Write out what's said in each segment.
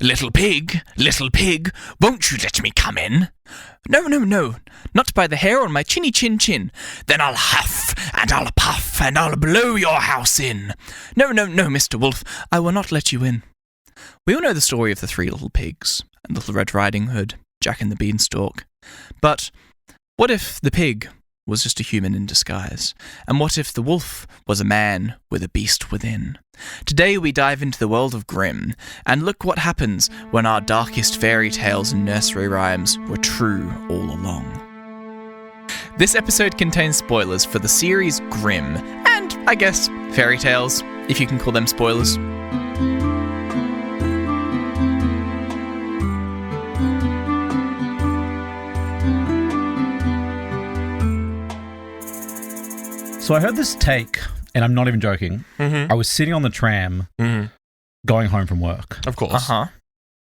little pig, won't you let me come in? No, not by the hair on my chinny chin chin. Then I'll huff, and I'll puff, and I'll blow your house in. No, Mr. Wolf, I will not let you in. We all know the story of the 3 little pigs, and Little Red Riding Hood, Jack and the Beanstalk. But what if the pig was just a human in disguise? And what if the wolf was a man with a beast within? Today we dive into the world of Grimm, and look what happens when our darkest fairy tales and nursery rhymes were true all along. This episode contains spoilers for the series Grimm, and, I guess, fairy tales, if you can call them spoilers. So I heard this take, and I'm not even joking. I was sitting on the tram going home from work. Of course.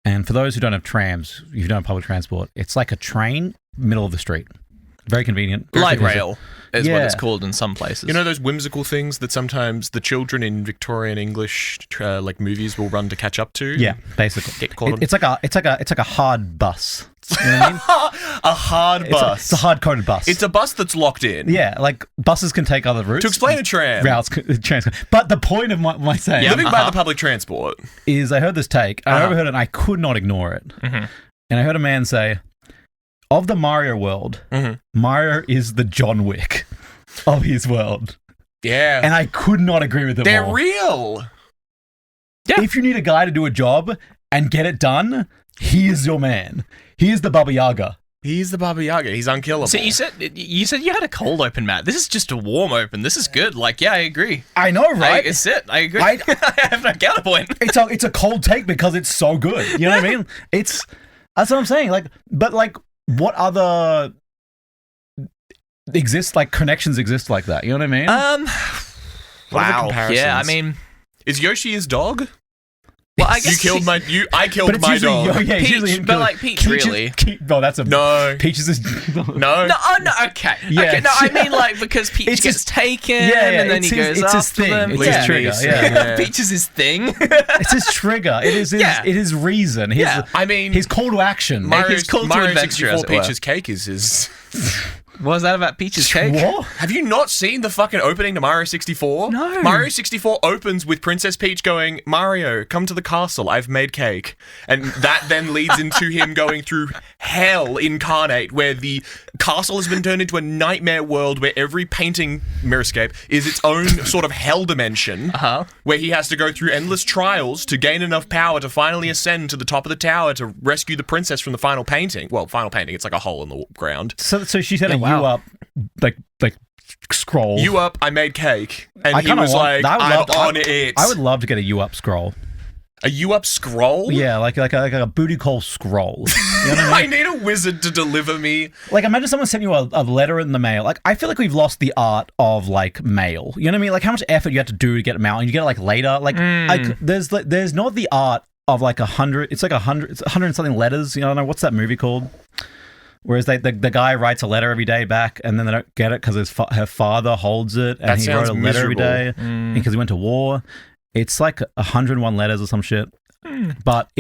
And for those who don't have trams, if you don't have public transport, it's like a train, middle of the street. Very convenient. Light rail is what it's called in some places. You know those whimsical things that sometimes the children in Victorian English like movies will run to catch up to? Yeah, basically. It's like a hard bus. You know what I mean? A hard bus. It's a hard-coded bus. It's a bus that's locked in. Yeah, like buses can take other routes. To explain a tram. But the point of my saying... Living by the public transport. Is I heard this take, I overheard it, and I could not ignore it. And I heard a man say, of the Mario world, Mario is the John Wick of his world. Yeah. And I could not agree with him more. They're real. Yeah. If you need a guy to do a job and get it done, he is your man. He is the Baba Yaga. He's the Baba Yaga. He's unkillable. So you said you had a cold open, Matt. This is just a warm open. This is good. Like, yeah, I agree. I know, right? It's it. I agree. I have no counterpoint. It's a cold take because it's so good. You know what I mean? That's what I'm saying. What other connections exist like that? You know what I mean? Wow. Yeah, I mean, is Yoshi his dog? Well, I guess I killed my dog. Peach, but like Peach, really? That's a no. Peach is no. No, okay. Yeah. Okay, no, I mean like because Peach gets taken, and then he goes it's after his thing. them. It's his trigger. Yeah. Peach is his thing. It's his trigger. It is his reason. His call to action. His call to adventure, as it were. Peach's cake is his. What was that about Peach's cake? What? Have you not seen the fucking opening to Mario 64? No. Mario 64 opens with Princess Peach going, Mario, come to the castle, I've made cake. And that then leads into him going through hell incarnate, where the castle has been turned into a nightmare world where every painting Mirrorscape is its own sort of hell dimension, where he has to go through endless trials to gain enough power to finally ascend to the top of the tower to rescue the princess from the final painting. Well, final painting, it's like a hole in the ground. So she said you up, like scroll. You up, I made cake. And he was like, I'm on it. I would love to get a you up scroll. A you up scroll? Yeah, like a booty call scroll. You know what I mean? I need a wizard to deliver me. Like, imagine someone sent you a letter in the mail. Like, I feel like we've lost the art of, like, mail. You know what I mean? Like, how much effort you have to do to get mail, and you get it, like, later. Like, there's not the art of, like, 100... It's like 100... It's 100 and something letters. You know, I don't know. What's that movie called? Whereas the guy writes a letter every day back, and then they don't get it because her father holds it, and he wrote a letter every day because he went to war. It's like 101 letters or some shit. But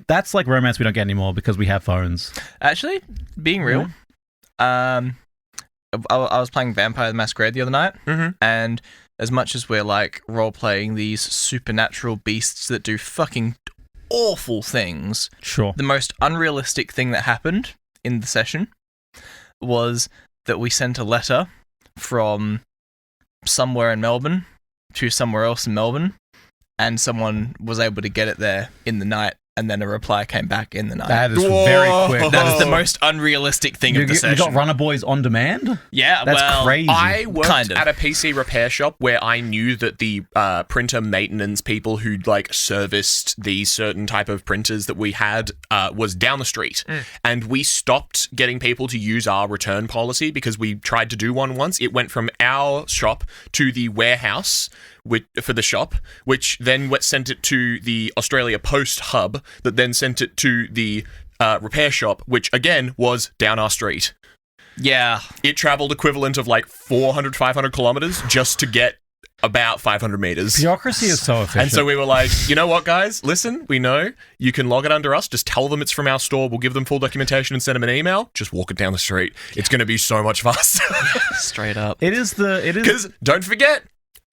that's like romance we don't get anymore because we have phones. Actually, being real, I was playing Vampire the Masquerade the other night, and as much as we're like role playing these supernatural beasts that do fucking awful things, sure, the most unrealistic thing that happened in the session was that we sent a letter from somewhere in Melbourne to somewhere else in Melbourne, and someone was able to get it there in the night, and then a reply came back in the night. That is very quick. That is the most unrealistic thing of the session. You got Runner Boys on demand? Yeah, that's crazy. I worked at a PC repair shop where I knew that the printer maintenance people who like serviced these certain type of printers that we had was down the street, and we stopped getting people to use our return policy because we tried to do one once. It went from our shop to the warehouse for the shop, which then sent it to the Australia Post hub, that then sent it to the repair shop, which again was down our street. Yeah. It traveled equivalent of like 400, 500 kilometers just to get about 500 meters. Bureaucracy is so efficient. And so we were like, you know what, guys? Listen, we know you can log it under us. Just tell them it's from our store. We'll give them full documentation and send them an email. Just walk it down the street. It's going to be so much faster. Straight up. It is. Because don't forget,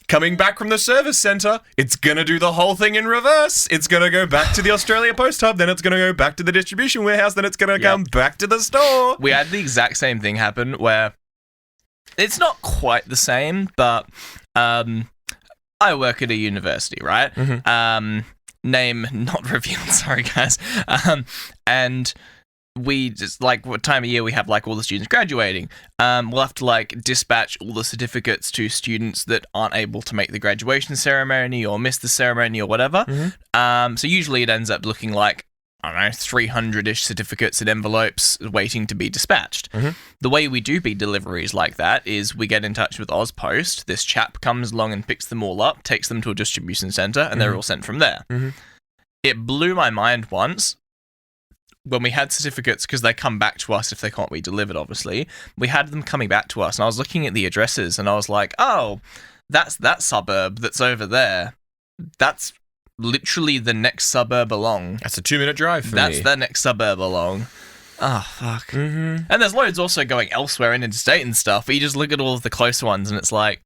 coming back from the service centre, it's going to do the whole thing in reverse. It's going to go back to the Australia Post Hub, then it's going to go back to the distribution warehouse, then it's going to come back to the store. We had the exact same thing happen where it's not quite the same, but I work at a university, right? Name not revealed, sorry guys. And we just, like, what time of year we have, like, all the students graduating. We'll have to, like, dispatch all the certificates to students that aren't able to make the graduation ceremony or miss the ceremony or whatever. So usually it ends up looking like, I don't know, 300-ish certificates and envelopes waiting to be dispatched. The way we do big deliveries like that is we get in touch with Ozpost. This chap comes along and picks them all up, takes them to a distribution centre, and they're all sent from there. It blew my mind once when we had certificates, because they come back to us if they can't be delivered, obviously. We had them coming back to us, and I was looking at the addresses, and I was like, oh, that's that suburb that's over there. That's literally the next suburb along. That's a 2-minute drive for me. That's the next suburb along. Oh, fuck. And there's loads also going elsewhere in interstate and stuff, but you just look at all of the closer ones and it's like...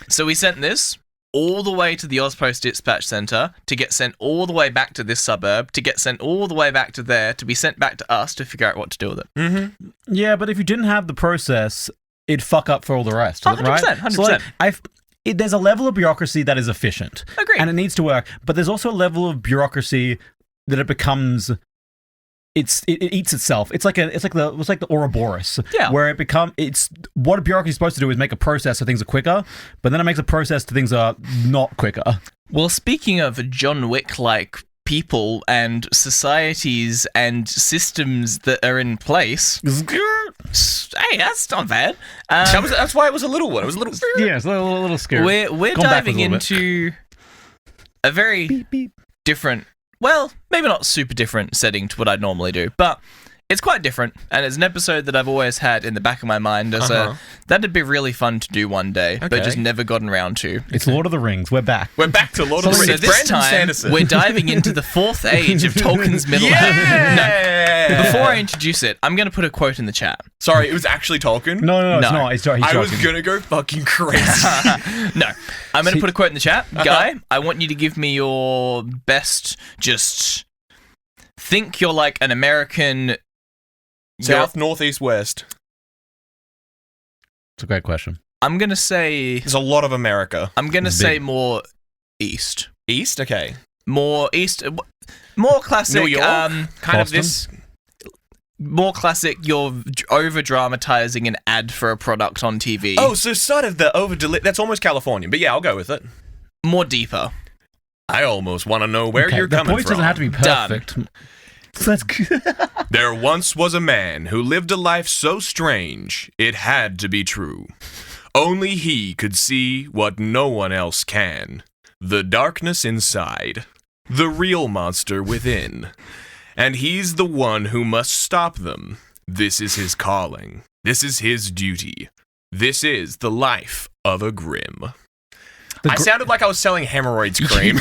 So we sent this all the way to the Ozpost Dispatch Centre to get sent all the way back to this suburb, to get sent all the way back to there, to be sent back to us to figure out what to do with it. Yeah, but if you didn't have the process, it'd fuck up for all the rest, 100%, right? 100%. So, like, there's a level of bureaucracy that is efficient. Agreed. And it needs to work. But there's also a level of bureaucracy that it becomes... It eats itself. It's like the Ouroboros. Yeah. Where it's what a bureaucracy is supposed to do is make a process so things are quicker, but then it makes a process so things are not quicker. Well, speaking of John Wick-like people and societies and systems that are in place... Hey, that's not bad. That's why it was a little one. It was a little... Yeah, it's a little scary. We're diving into a very different... Well, maybe not super different setting to what I'd normally do, but it's quite different, and it's an episode that I've always had in the back of my mind as that'd be really fun to do one day, but just never gotten around to. It's Lord of the Rings. We're back. We're back to Lord of the Rings. So this time, we're diving into the fourth age of Tolkien's Middle Earth. No, before I introduce it, I'm going to put a quote in the chat. Sorry, it was actually Tolkien? No, it's not. He's I was going to go fucking crazy. No, I'm going to put a quote in the chat. Guy, I want you to give me your best, just think you're like an American... South, north, east, west. It's a great question. I'm going to say... There's a lot of America. I'm going to say more east. East? Okay. More east... More classic... New York? Kind Boston? of this... More classic, you're over-dramatizing an ad for a product on TV. Oh, so sort of the that's almost California, but yeah, I'll go with it. More deeper. I almost want to know where you're coming from. The voice doesn't have to be perfect. That's good. There once was a man who lived a life so strange, it had to be true. Only he could see what no one else can. The darkness inside. The real monster within. And he's the one who must stop them. This is his calling. This is his duty. This is the life of a Grimm. I sounded like I was selling hemorrhoids cream.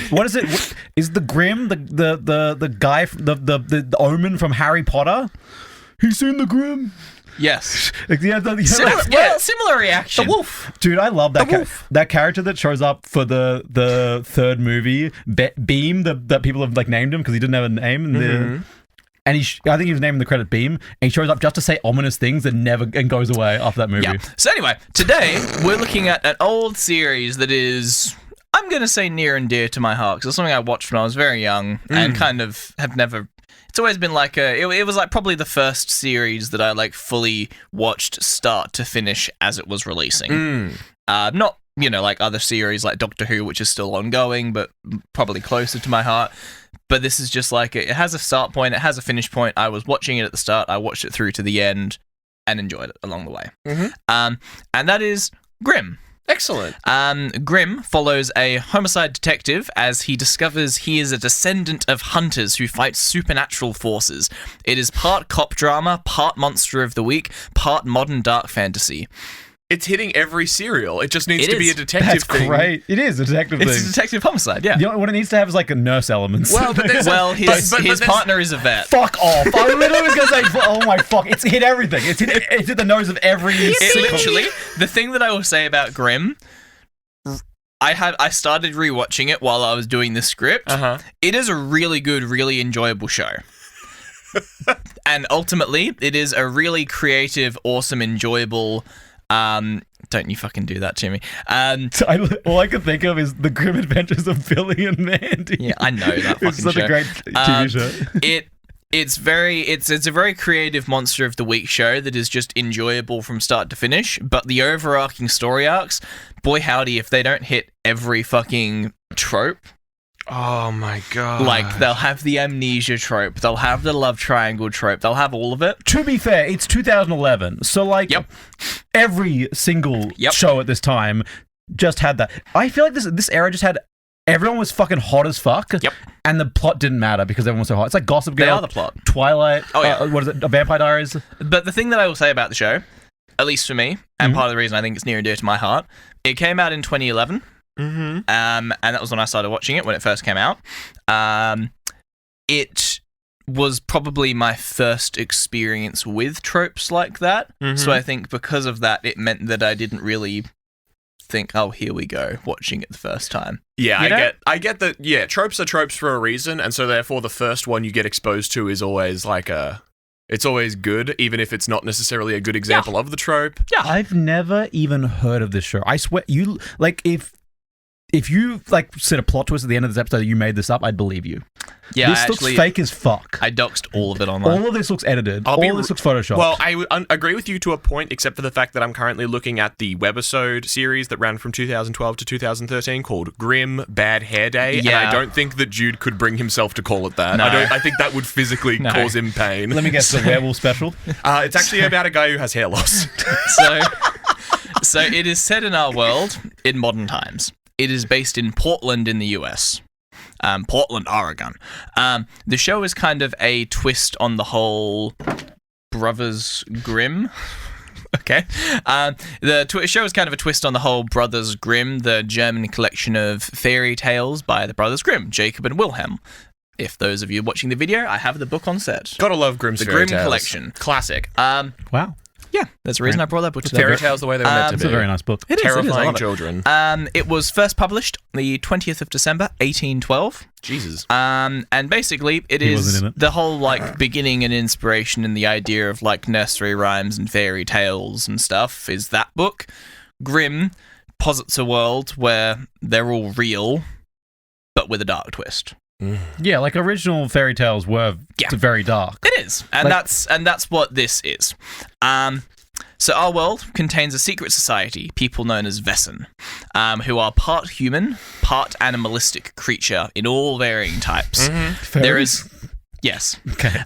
What is it? Is the Grimm the guy, the Omen from Harry Potter? He's seen the Grimm. Yes. Similar reaction. The wolf. Dude, I love that that character that shows up for the third movie, Beam, that people have like named him because he didn't have a name. And I think he was named in the credit Beam, and he shows up just to say ominous things and goes away after that movie. Yeah. So anyway, today we're looking at an old series that is, I'm going to say, near and dear to my heart, because it's something I watched when I was very young and kind of have never... It's always been like it was like probably the first series that I like fully watched start to finish as it was releasing. Not, like other series like Doctor Who, which is still ongoing, but probably closer to my heart. But this is just like, it has a start point, it has a finish point. I was watching it at the start, I watched it through to the end, and enjoyed it along the way. And that is Grimm. Excellent. Grimm follows a homicide detective as he discovers he is a descendant of hunters who fight supernatural forces. It is part cop drama, part monster of the week, part modern dark fantasy. It's hitting every serial. It just needs It to be is. a detective That's thing. great. It is a detective It's thing. a detective homicide, yeah. You know what it needs to have is like a nurse elements. Well, but there's His there's- partner is a vet. fuck off. I literally was going to say, oh my fuck. It's hit everything. It's hit the nose of every... It literally, the thing that I will say about Grimm, I started rewatching it while I was doing the script. Uh-huh. It is a really good, really enjoyable show. And ultimately, it is a really creative, awesome, enjoyable... don't you fucking do that to me. All I can think of is The Grim Adventures of Billy and Mandy. Yeah, I know that fucking It's such show. a great TV show. It's a very creative Monster of the Week show that is just enjoyable from start to finish, but the overarching story arcs, boy howdy, if they don't hit every fucking trope. Oh my god. Like, they'll have the amnesia trope, they'll have the love triangle trope, they'll have all of it. To be fair, it's 2011, so like Yep. every single Yep. show at this time just had that. I feel like this era just had everyone was fucking hot as fuck. Yep. And the plot didn't matter because everyone was so hot. It's like Gossip Girl. They are the plot. Twilight. Oh, yeah. What is it? Vampire Diaries. But the thing that I will say about the show, at least for me, and part of the reason I think it's near and dear to my heart, it came out in 2011. Mm-hmm. And that was when I started watching it, when it first came out. It was probably my first experience with tropes like that. So I think because of that, it meant that I didn't really think, oh, here we go, watching it the first time. Yeah, You know? I get that. Yeah, tropes are tropes for a reason, and so therefore the first one you get exposed to is always it's always good, even if it's not necessarily a good example of the trope. Yeah. I've never even heard of this show. I swear, you like if you like said a plot twist at the end of this episode that you made this up, I'd believe you. Yeah, This looks fake as fuck. I doxed all of it online. All of this looks edited. I'll be All of this looks photoshopped. Well, I agree with you to a point, except for the fact that I'm currently looking at the webisode series that ran from 2012 to 2013 called Grimm Bad Hair Day, and Yeah. I don't think that Jude could bring himself to call it that. No. I think that would physically No. cause him pain. Let me guess, the werewolf special. It's actually about a guy who has hair loss. So it is set in our world in modern times. It is based in Portland in the US. Portland, Oregon. The show is kind of a twist on the whole Brothers Grimm. Okay. The show is kind of a twist on the whole Brothers Grimm, the German collection of fairy tales by the Brothers Grimm, Jacob and Wilhelm. If those of you watching the video, I have the book on set. Gotta love Grimm's The fairy Grimm tales. collection. Classic. Wow. Yeah, that's the reason I brought that book to Fairy tales the way they were meant to It's be. a very nice book. It is, I Terrifying love it. children. It was first published the 20th of December, 1812. Jesus. And basically, it He is wasn't in it. the whole like beginning and inspiration and the idea of like nursery rhymes and fairy tales and stuff is that book. Grimm posits a world where they're all real, but with a dark twist. Yeah, like original fairy tales were very dark. It is, and Like- that's what this is. So our world contains a secret society, people known as Vessen, who are part human, part animalistic creature in all varying types. There is, yes, Okay.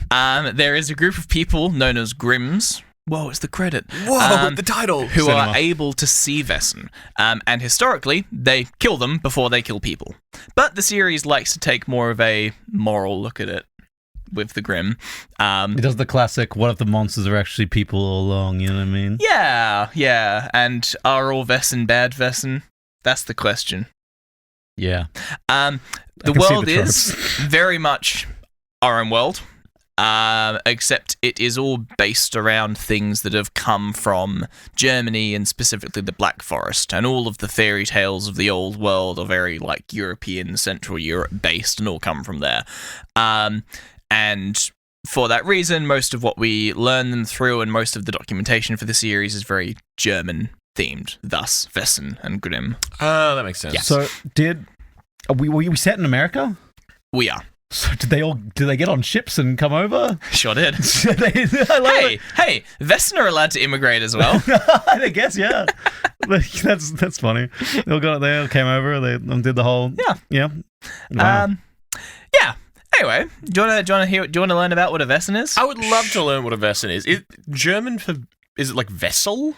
there is a group of people known as Grimms. Whoa, it's the credit. Whoa, the title. Who Cinema. are able to see Vessen. And historically, they kill them before they kill people. But the series likes to take more of a moral look at it with the Grimm. It does the classic, what if the monsters are actually people all along, you know what I mean? Yeah. And are all Vessen bad Vessen? That's the question. Yeah. The can see world the is very much our own world. Except it is all based around things that have come from Germany and specifically the Black Forest, and all of the fairy tales of the old world are very like European, Central Europe based and all come from there. And for that reason, most of what we learn them through and most of the documentation for the series is very German themed, thus Vessen and Grimm. Oh, that makes sense. Yes. So were we set in America? We are. So did they get on ships and come over? Sure did. I love Hey, Vessen are allowed to immigrate as well. it. I guess, yeah. That's funny. They all got there, came over, they did the whole yeah. Wow. Yeah. Anyway, do you want to learn about what a Vessen is? I would love to learn what a Vessen is. Is it like vessel?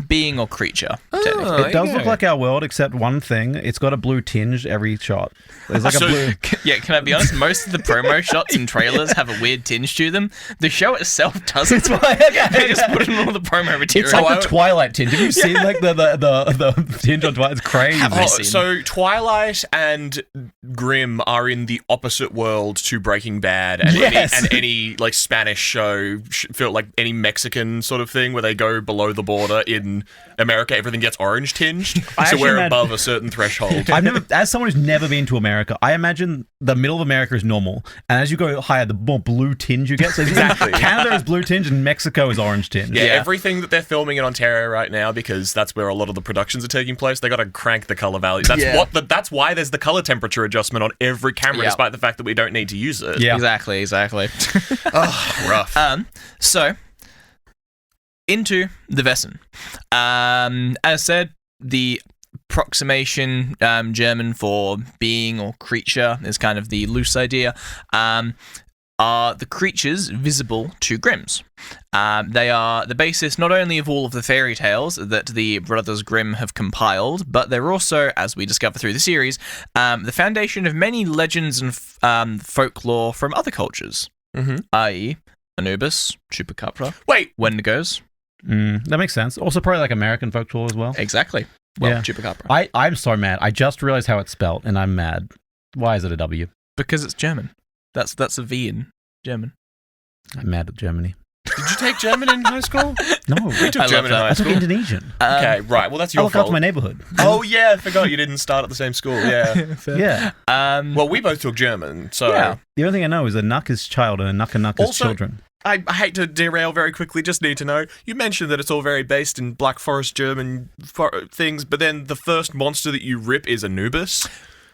Being or creature, technically. It does look like our world, except one thing. It's got a blue tinge every shot. There's like a blue... Yeah, can I be honest? Most of the promo shots and trailers have a weird tinge to them. The show itself doesn't. They just put in all the promo material. It's like the Twilight tinge. Have you seen like the tinge on Twilight? It's crazy. So Twilight and Grimm are in the opposite world to Breaking Bad and any like Spanish show, feel like any Mexican sort of thing where they go below the border. In America, everything gets orange tinged, so we're above a certain threshold. As someone who's never been to America, I imagine the middle of America is normal, and as you go higher, the more blue tinge you get. So exactly, Canada is blue tinge, and Mexico is orange tinge. Yeah, everything that they're filming in Ontario right now, because that's where a lot of the productions are taking place. They got to crank the color values. That's why there's the color temperature adjustment on every camera, despite the fact that we don't need to use it. Yeah, exactly. Oh, rough. So. Into the Wesen. As said, the approximation German for being or creature is kind of the loose idea. Are the creatures visible to Grimms? They are the basis not only of all of the fairy tales that the brothers Grimm have compiled, but they're also, as we discover through the series, the foundation of many legends and folklore from other cultures, i.e. Anubis, Chupacabra, Wendigos. That makes sense. Also, probably like American folklore as well. Exactly. Well, Chupacabra. I'm so mad. I just realized how it's spelled, and I'm mad. Why is it a W? Because it's German. That's a V in German. I'm mad at Germany. Did you take German in high school? No. We took German in high school. I took Indonesian. Okay, right. Well, that's your fault. I look after my neighborhood. Oh, yeah. I forgot you didn't start at the same school. Yeah. Yeah. Well, we both took German, so... Yeah. The only thing I know is a nuck is child and a nuck is children. I hate to derail very quickly, just need to know, you mentioned that it's all very based in Black Forest German things, but then the first monster that you rip is Anubis?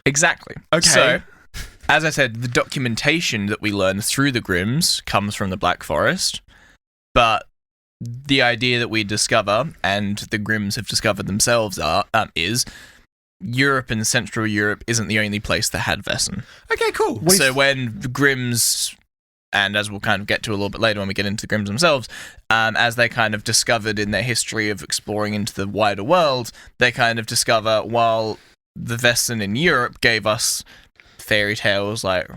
Exactly. Okay. So, as I said, the documentation that we learn through the Grimms comes from the Black Forest, but the idea that we discover, and the Grimms have discovered themselves, is Europe and Central Europe isn't the only place that had Wesen. Okay, cool. So when the Grimms... And as we'll kind of get to a little bit later when we get into the Grimms themselves, as they kind of discovered in their history of exploring into the wider world, they kind of discover while the Wesen in Europe gave us fairy tales like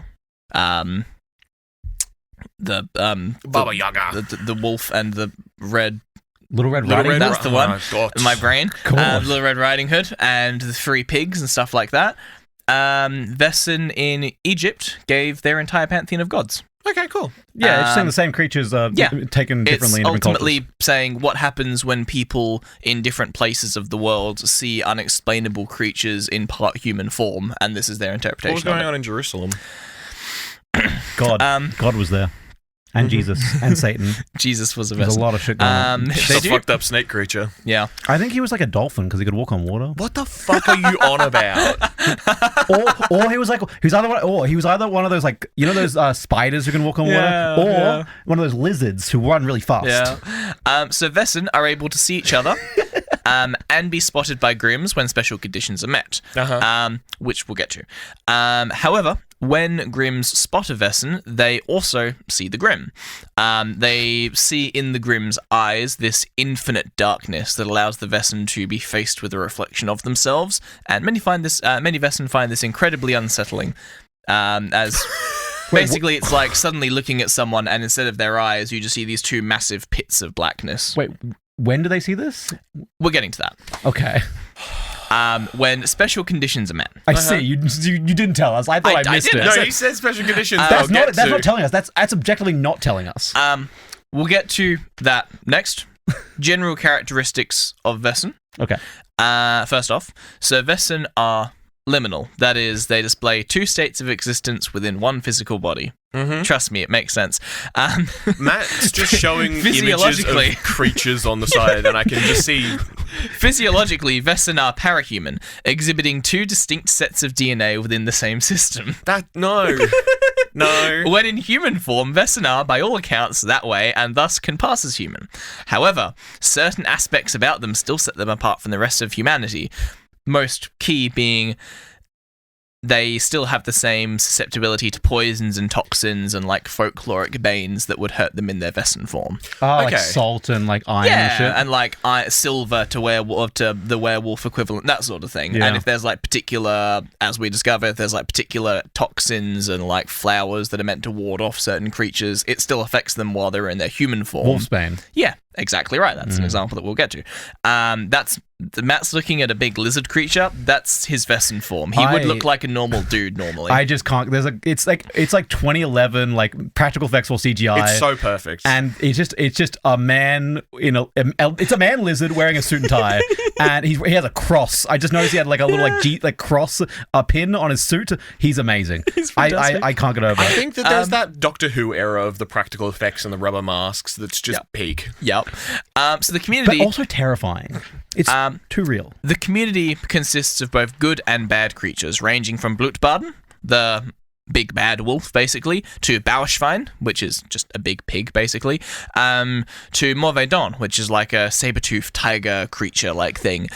the Baba Yaga, the wolf and the Little Red Riding Hood. That's the one in my brain. Little Red Riding Hood and the three pigs and stuff like that. Wesen in Egypt gave their entire pantheon of gods. Okay, cool. Yeah, it's saying the same creatures taken differently in different ultimately cultures. Saying what happens when people in different places of the world see unexplainable creatures in part human form, and this is their interpretation. What was going on in Jerusalem? God was there. And Jesus. And Satan. Jesus was a There's Wesen. a lot of shit going on. It's a fucked up snake creature. Yeah. I think he was like a dolphin because he could walk on water. What the fuck are you on about? or he was either one of those, like, you know those spiders who can walk on water, or one of those lizards who run really fast. Yeah. So Wesen are able to see each other and be spotted by Grimms when special conditions are met, which we'll get to. However, when Grimms spot a Wesen, they also see the Grimm. They see in the Grimm's eyes this infinite darkness that allows the Wesen to be faced with a reflection of themselves, and many Wesen find this incredibly unsettling, as basically it's like suddenly looking at someone and instead of their eyes, you just see these two massive pits of blackness. Wait, when do they see this? We're getting to that. Okay. When special conditions are met. I see. You didn't tell us. I thought I missed it. No, you said special conditions. That's not telling us. That's objectively not telling us. We'll get to that next. General characteristics of Wesen. Okay. First off, so Wesen are liminal. That is, they display two states of existence within one physical body. Trust me, it makes sense. Matt's just showing images of creatures on the side, and I can just see... Physiologically, Wesen are parahuman, exhibiting two distinct sets of DNA within the same system. No. When in human form, Wesen are, by all accounts, that way, and thus can pass as human. However, certain aspects about them still set them apart from the rest of humanity. Most key being they still have the same susceptibility to poisons and toxins and like folkloric banes that would hurt them in their Vesson form. Oh, Okay. like salt and like iron and shit. And like silver to the werewolf equivalent, that sort of thing. Yeah. And if there's like particular, as we discover, if there's like particular toxins and like flowers that are meant to ward off certain creatures, it still affects them while they're in their human form. Wolfsbane. Yeah, exactly right. That's an example that we'll get to. Matt's looking at a big lizard creature. That's his Vesson form. He would look like a normal dude normally. I just can't. It's like 2011 like practical effects or CGI. It's so perfect. And it's just a man it's a man lizard wearing a suit and tie, and he has a cross. I just noticed he had like a little like cross pin on his suit. He's amazing. He's fantastic. I can't get over I it. think that there's that Doctor Who era of the practical effects and the rubber masks that's just peak. Yep. So the community... But also terrifying. It's too real. The community consists of both good and bad creatures, ranging from Blutbaden, the big bad wolf, basically, to Bauschwein, which is just a big pig, basically, to Morvedon, which is like a saber-toothed tiger creature-like thing.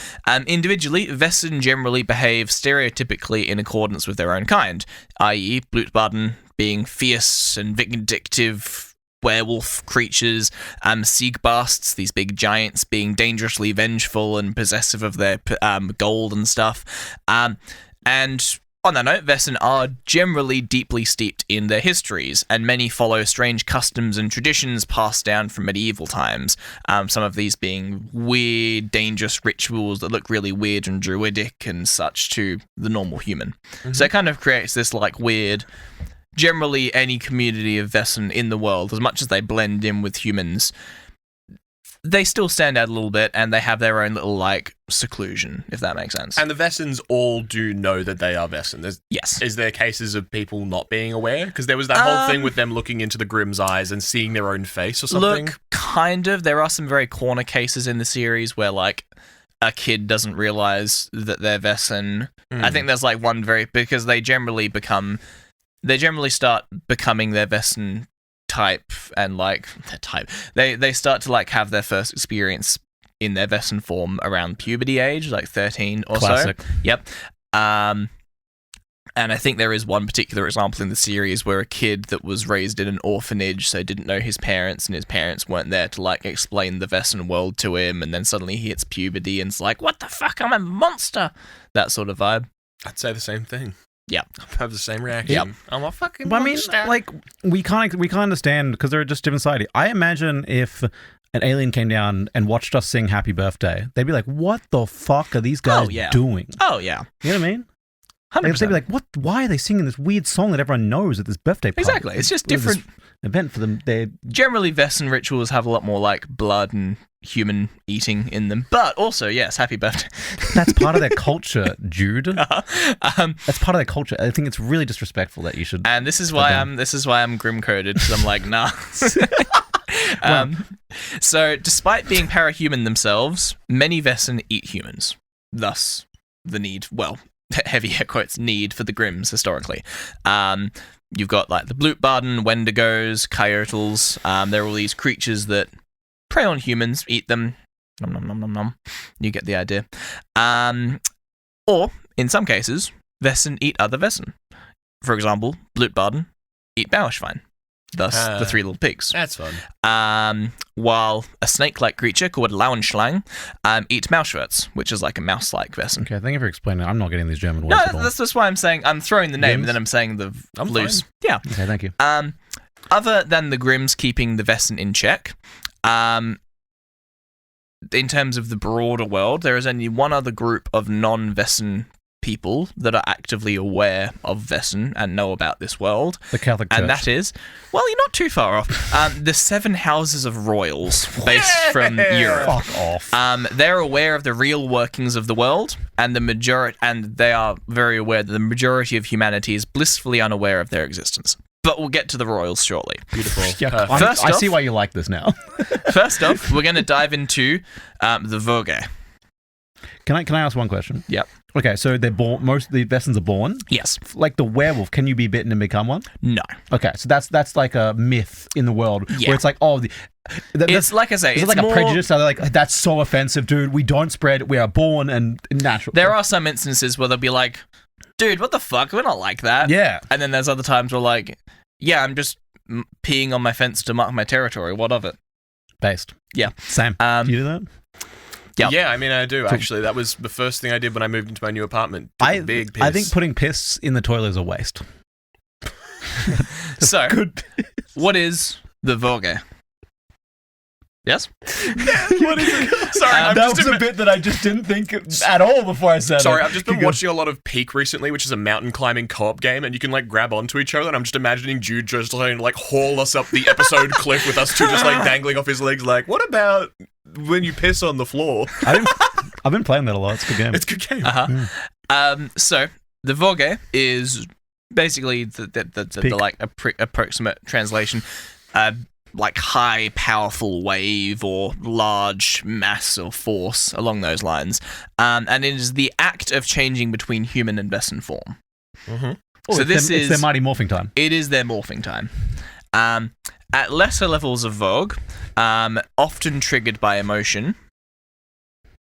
Individually, Vesson generally behave stereotypically in accordance with their own kind, i.e. Blutbaden being fierce and vindictive werewolf creatures, Siegbasts, these big giants, being dangerously vengeful and possessive of their gold and stuff. And on that note, Vesson are generally deeply steeped in their histories, and many follow strange customs and traditions passed down from medieval times, some of these being weird, dangerous rituals that look really weird and druidic and such to the normal human. So it kind of creates this like weird... Generally, any community of Vesson in the world, as much as they blend in with humans, they still stand out a little bit, and they have their own little, like, seclusion, if that makes sense. And the Vessons all do know that they are Vesson. Yes. Is there cases of people not being aware? Because there was that whole thing with them looking into the Grimm's eyes and seeing their own face or something. Look, kind of. There are some very corner cases in the series where, like, a kid doesn't realize that they're Vesson. I think there's, like, one because they generally start becoming their Vesson type and like their type. They start to like have their first experience in their Vesson form around puberty age, like 13 or Classic. so. Yep. And I think there is one particular example in the series where a kid that was raised in an orphanage, so didn't know his parents, and his parents weren't there to like explain the Vesson world to him, and then suddenly he hits puberty and it's like, what the fuck, I'm a monster. That sort of vibe. I'd say the same thing. Yeah. I have the same reaction. Yep. I'm a fucking But I mean, monster. like we can't understand because they're just different society. I imagine if an alien came down and watched us sing "Happy Birthday," they'd be like, "What the fuck are these guys doing?" Oh yeah. You know what I mean? 100%. They'd be like, "What? Why are they singing this weird song that everyone knows at this birthday party?" Exactly. It's just It was this different. event for them. They Generally, Vesson rituals have a lot more like blood and human eating in them, but also, yes, happy birthday. that's part of their culture, Jude. That's part of their culture. I think it's really disrespectful that you should. And this is why I'm Grimm coded, because I'm like, nah. So, despite being parahuman themselves, many Vesson eat humans. Thus, the need, well, heavy air quotes, need for the Grimms historically. You've got like the Blutbaden, Wendigos, Coyotls. They're all these creatures that prey on humans, eat them. Nom nom nom nom nom. You get the idea. Or, in some cases, Vesson eat other Vesson. For example, Blutbaden eat Bauschwein. Thus, the three little pigs. That's fun. While a snake-like creature called Lauenschlang eat Mauschwurz, which is like a mouse-like Vesson. Okay, thank you for explaining. I'm not getting these German words No, at all. that's why I'm saying I'm throwing the name, Grimms? and then I'm saying the I'm loose. fine. Yeah. Okay, thank you. Other than the Grimms keeping the Vesson in check, in terms of the broader world, there is only one other group of non-Vesson people that are actively aware of Vesson and know about this world. The Catholic Church. And that is, well, you're not too far off. The 7 Houses of Royals, based from Europe. Fuck off. They're aware of the real workings of the world, and they are very aware that the majority of humanity is blissfully unaware of their existence. But we'll get to the Royals shortly. Beautiful. Yeah, Perfect. I see why you like this now. First off, we're going to dive into the Voge. Can I ask one question? Yep. Okay, so they're born. Most of the Vessons are born. Yes. Like the werewolf, can you be bitten and become one? No. Okay, so that's like a myth in the world Yeah. where it's like, oh, It's like I say, is it it's like more, a prejudice? Are they like, that's so offensive, dude? We don't spread. We are born and natural. There are some instances where they'll be like, dude, what the fuck? We're not like that. Yeah. And then there's other times where like, yeah, I'm just peeing on my fence to mark my territory. What of it? Based. Yeah. Same. Do you do that? Yep. Yeah, I mean, I do, actually. That was the first thing I did when I moved into my new apartment. I Big piss. I think putting piss in the toilet is a waste. So, Good. what is the Vogue? Yes? What is it? Sorry, That was a bit that I just didn't think at all before I said it. Sorry, I've just been watching a lot of Peak recently, which is a mountain climbing co-op game, and you can like grab onto each other, and I'm just imagining Jude just trying to like haul us up the episode cliff with us two just like dangling off his legs like, what about when you piss on the floor? I've been playing that a lot. It's a good game. It's a good game. So, the Vogue is basically the like approximate translation, like high powerful wave or large mass or force along those lines, and it is the act of changing between human and Vesson form. Mm-hmm. Oh, it's their mighty morphing time. It is their morphing time. At lesser levels of Vogue, often triggered by emotion,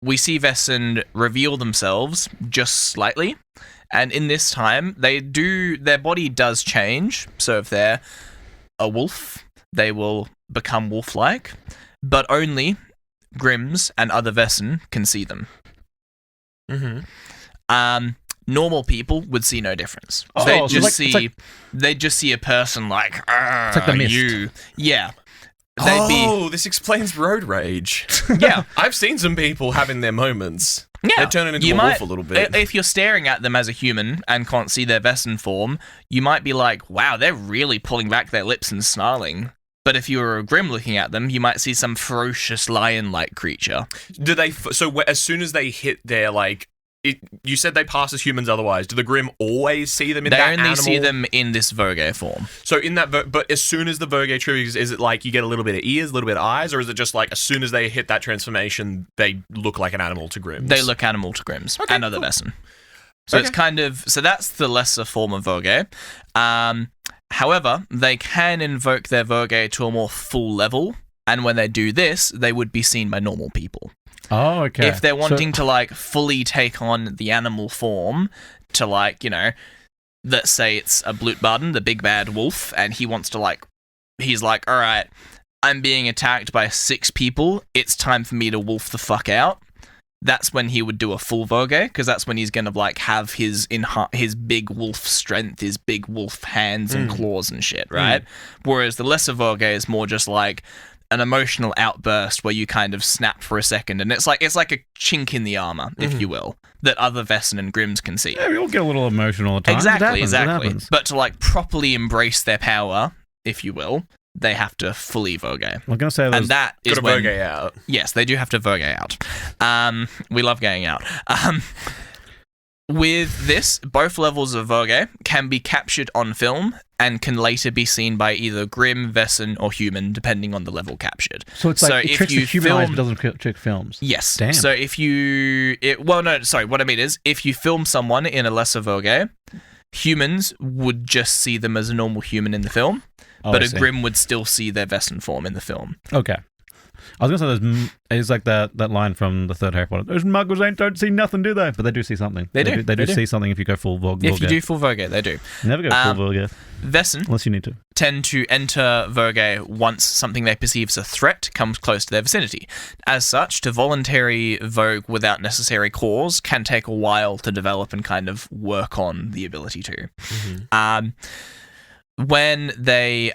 we see Vesson reveal themselves just slightly, and in this time, their body does change. So if they're a wolf, they will become wolf-like, but only Grimms and other Vesson can see them. Mm-hmm. Normal people would see no difference. Oh, They so just see a person like, It's like the Mist. you. Yeah. This explains road rage. Yeah. I've seen some people having their moments. Yeah. They're turning into a wolf a little bit. If you're staring at them as a human and can't see their Vesson form, you might be like, wow, they're really pulling back their lips and snarling. But if you were a Grimm looking at them, you might see some ferocious lion-like creature. Do they? As soon as they hit their like, you said they pass as humans. Otherwise, do the Grimm always see them in They that only animal? see them in this Vogue form. So in that, but as soon as the Vogue triggers, is it like you get a little bit of ears, a little bit of eyes, or is it just like as soon as they hit that transformation, they look like an animal to Grimms? They look animal to Grimms and other cool. Vesson. So it's kind of that's the lesser form of Vogue. However, they can invoke their Vogue to a more full level, and when they do this, they would be seen by normal people. Oh, okay. If they're wanting to like fully take on the animal form, to like, let's say it's a Blutbaden, the big bad wolf, and he wants to he's like, all right, I'm being attacked by 6 people. It's time for me to wolf the fuck out. That's when he would do a full Vogue, because that's when he's going to have his big wolf strength, his big wolf hands and claws and shit, right? Whereas the lesser Vogue is more just like an emotional outburst where you kind of snap for a second, and it's like a chink in the armor, if you will, that other Vesson and Grimms can see. Yeah, we all get a little emotional at times. Exactly. It happens. But to properly embrace their power, if you will, they have to fully Vogue. I'm going to say And that is Got a when... Vogue out. Yes, they do have to Vogue out. We love going out. With this, both levels of Vogue can be captured on film and can later be seen by either Grimm, Vesson, or human, depending on the level captured. So it's like it tricks the human eyes but doesn't trick films. Yes. Damn. So if what I mean is, if you film someone in a lesser Vogue, humans would just see them as a normal human in the film, but I a see. Grimm would still see their Vesson form in the film. Okay. I was going to say, it's like that line from the third Harry Potter. Those muggles don't see nothing, do they? But they do see something. They do. They do see something if you go full Vogue. If you do full Vogue, they do. Never go full Vogue. Vesson Unless you need to. tend to enter Vogue once something they perceive as a threat comes close to their vicinity. As such, to voluntary Vogue without necessary cause can take a while to develop and kind of work on the ability to. When they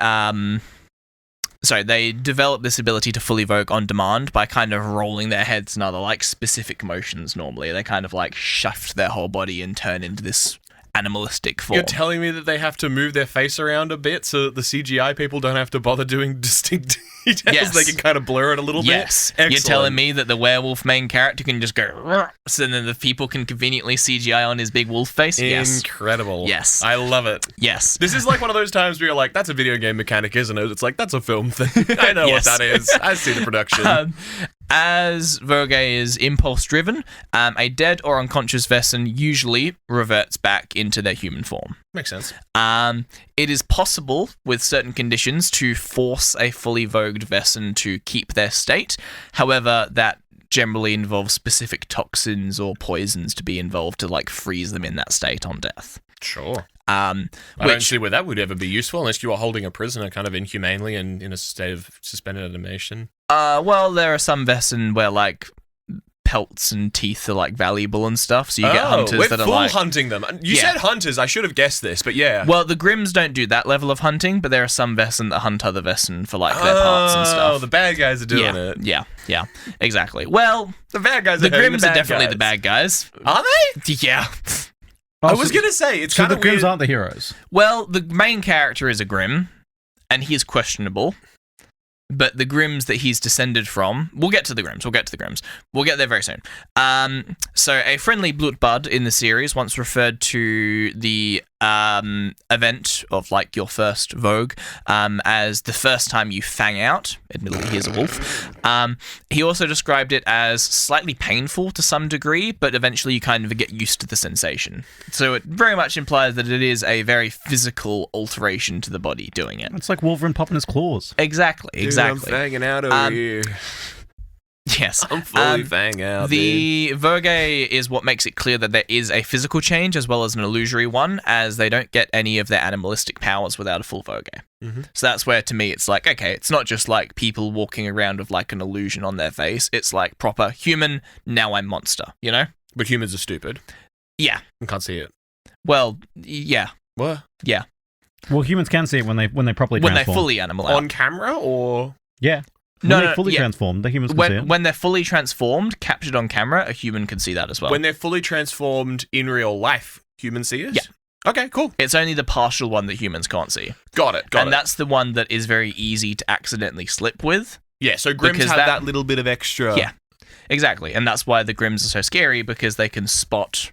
develop this ability to fully Vogue on demand by kind of rolling their heads and other specific motions. Normally, they kind of shift their whole body and turn into this animalistic form. You're telling me that they have to move their face around a bit so that the CGI people don't have to bother doing distinct details? Yes. They can kind of blur it a little Yes. bit? You're telling me that the werewolf main character can just go, "Rrr," so then the people can conveniently CGI on his big wolf face? Yes. Incredible. Yes. I love it. Yes. This is like one of those times where you're like, that's a video game mechanic, isn't it? It's like, that's a film thing. I know Yes. what that is. I see the production. As Vogue is impulse-driven, a dead or unconscious Vesson usually reverts back into their human form. Makes sense. It is possible, with certain conditions, to force a fully Vogued Vesson to keep their state. However, that generally involves specific toxins or poisons to be involved to like freeze them in that state on death. Sure. I don't see where that would ever be useful unless you are holding a prisoner kind of inhumanely and in a state of suspended animation. Well, there are some Vesson where like pelts and teeth are like valuable and stuff, so you get hunters that are like hunting them. You said hunters. I should have guessed this, but yeah. Well, the Grimms don't do that level of hunting, but there are some Vesson that hunt other Vesson for like their parts and stuff. Oh, the bad guys are doing it. Yeah, exactly. Well, the bad guys. The Grimms are definitely the bad guys. Are they? Yeah. I was gonna say it's kind of the Grimms weird. aren't the heroes. Well, the main character is a Grimm, and he is questionable. But the Grimms that he's descended from, we'll get to the Grimms. We'll get there very soon. So a friendly Blutbud in the series once referred to the event of like your first Vogue as the first time you fang out. Admittedly, he is a wolf. He also described it as slightly painful to some degree, but eventually you kind of get used to the sensation. So it very much implies that it is a very physical alteration to the body doing it. It's like Wolverine popping his claws. Exactly. Dude, I'm fanging out over here. Yes. I'm fully fang out. The Vogue is what makes it clear that there is a physical change as well as an illusory one, as they don't get any of their animalistic powers without a full Vogue. Mm-hmm. So that's where, to me, it's like, okay, it's not just like people walking around with like an illusion on their face. It's like proper human, now I'm monster, you know? But humans are stupid. Yeah. I can't see it. Well, yeah. What? Yeah. Well, humans can see it when they properly When transform. they fully animal out. On camera or? Yeah. When No, they're fully yeah. transformed, the humans can see it. When they're fully transformed, captured on camera, a human can see that as well. When they're fully transformed in real life, humans see it? Yeah. Okay, cool. It's only the partial one that humans can't see. Got it. And that's the one that is very easy to accidentally slip with. Yeah, so Grimms because have that little bit of extra. Yeah, exactly. And that's why the Grimms are so scary, because they can spot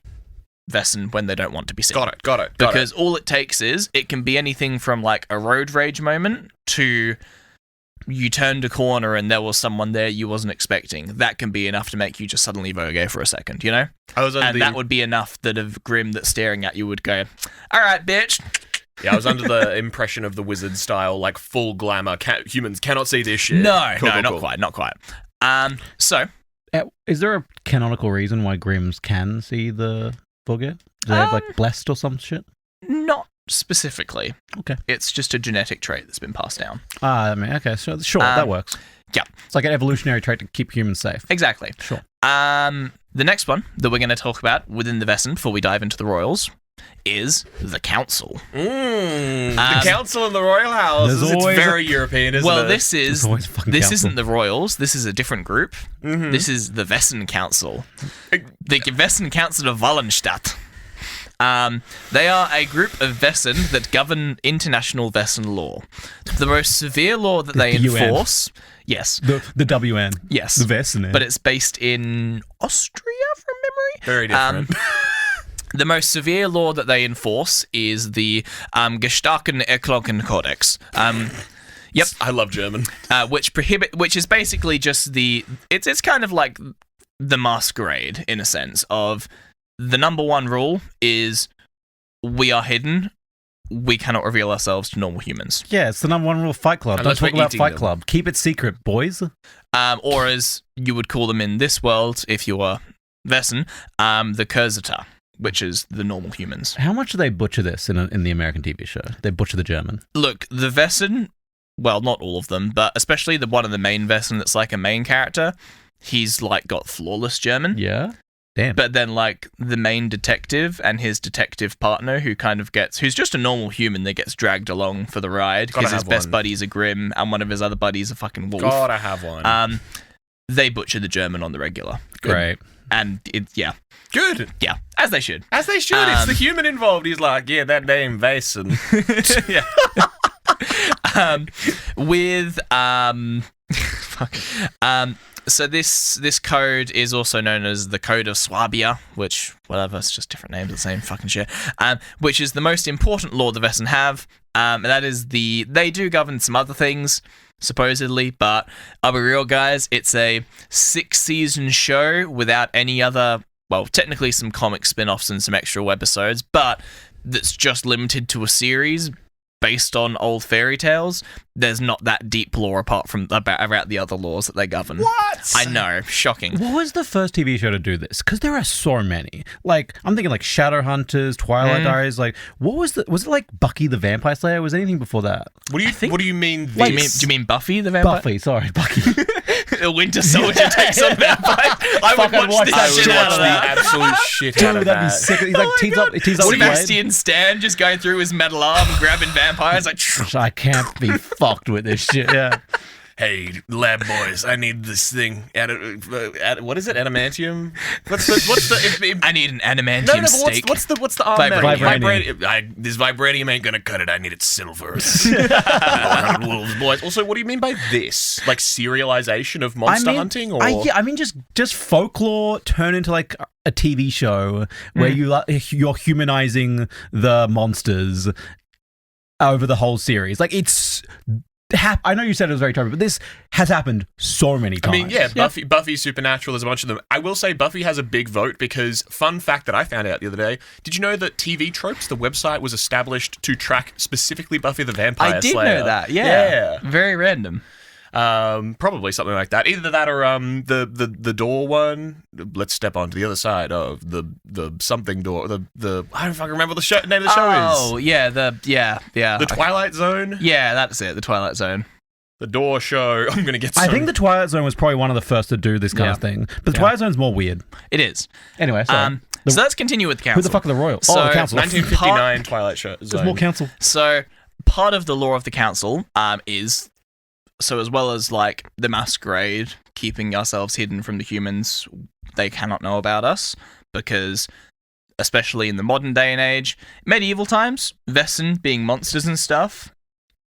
Vesson when they don't want to be seen. Got it. Because all it takes is, it can be anything from like a road rage moment to you turned a corner and there was someone there you wasn't expecting. That can be enough to make you just suddenly Vogue for a second, you know? That would be enough that a Grimm that's staring at you would go, all right, bitch. Yeah, I was under the impression of the wizard style, like full glamour. Humans cannot see this shit. No, Cool. not quite. So, Is there a canonical reason why Grimms can see the Vogue? Do they have like blessed or some shit? not specifically. Okay. It's just a genetic trait that's been passed down. I mean, okay, so sure, that works. Yeah. It's like an evolutionary trait to keep humans safe. Exactly. Sure. The next one that we're going to talk about within the Vesson before we dive into the Royals is the Council. The Council in the Royal House. It's very European, isn't it? Well, this Council. isn't the Royals. This is a different group. Mm-hmm. This is the Vesson Council. The Vesson Council of Wallenstadt. They are a group of Vesson that govern international Vesson law. The most severe law that they enforce... Yes. The WN. Yes. The Vesson. But it's based in Austria, from memory? Very different. The most severe law that they enforce is the Gestarken Erklogen Codex. Yep. I love German. Which is basically just it's kind of like the masquerade, in a sense, of the number one rule is we are hidden. We cannot reveal ourselves to normal humans. Yeah, it's the number one rule of Fight Club. Unless Don't talk we're about eating Fight them. Club. Keep it secret, boys. Or as you would call them in this world, if you are Vesson, the Kurzita, which is the normal humans. How much do they butcher this in the American TV show? They butcher the German. Look, the Vesson, well, not all of them, but especially the one of the main Vesson that's like a main character, he's like got flawless German. Yeah? Damn. But then, like, the main detective and his detective partner, who's just a normal human that gets dragged along for the ride because his best buddy's a Grimm and one of his other buddies a fucking wolf. Gotta have one. They butcher the German on the regular. Great. And yeah, Good. yeah, as they should. As they should. It's the human involved. He's like, yeah, that name Vason. Yeah. So this code is also known as the Code of Swabia, which, whatever, it's just different names of the same fucking shit, which is the most important law the Vesson have, and that is they do govern some other things, supposedly, but I'll be real, guys, it's a 6-season show without any other, well, technically some comic spin-offs and some extra episodes, but that's just limited to a series based on old fairy tales, there's not that deep lore apart from about the other laws that they govern. What? I know, shocking. What was the first TV show to do this? Because there are so many. Like, I'm thinking like Shadowhunters, Twilight Diaries. Like, what was it like Bucky the Vampire Slayer? Was anything before that? What do you mean? Do you mean Buffy the Vampire? Buffy, sorry, Bucky. A Winter Soldier takes on vampires. I would watch that this shit out of the that. absolute shit out of Dude, that'd be that. sick. He's like teased up. What if Bastian Stan just going through his metal arm and grabbing vampires? Like, I can't be fucked with this shit. Yeah. Hey, lab boys, I need this thing. What is it? Adamantium? What's the? I need an adamantium steak. What's the arm metal? Vibranium. This vibranium ain't gonna cut it. I need it silver. Wolves, boys. Also, what do you mean by this? Like serialization of monster hunting, or I mean just folklore turned into like a TV show where you're humanizing the monsters over the whole series. Like it's. I know you said it was very terrible, but this has happened so many times. I mean, yeah, Buffy, Supernatural, there's a bunch of them. I will say Buffy has a big vote because, fun fact that I found out the other day, did you know that TV Tropes, the website, was established to track specifically Buffy the Vampire Slayer? I did know that, yeah. Very random. Probably something like that. Either that or the door one. Let's step onto the other side of the something door. The I don't fucking remember what the name of the show is. Oh yeah, the Twilight Zone. Yeah, that's it. The Twilight Zone. The door show. I'm gonna get. I think the Twilight Zone was probably one of the first to do this kind of thing, but the Twilight Zone's more weird. It is. Anyway, sorry. So let's continue with the council. Who the fuck are the royal? So, the council. 1959 Twilight Zone. There's more council. So part of the lore of the council is. So as well as, like, the masquerade, keeping ourselves hidden from the humans, they cannot know about us, because, especially in the modern day and age, medieval times, Vessen, being monsters and stuff,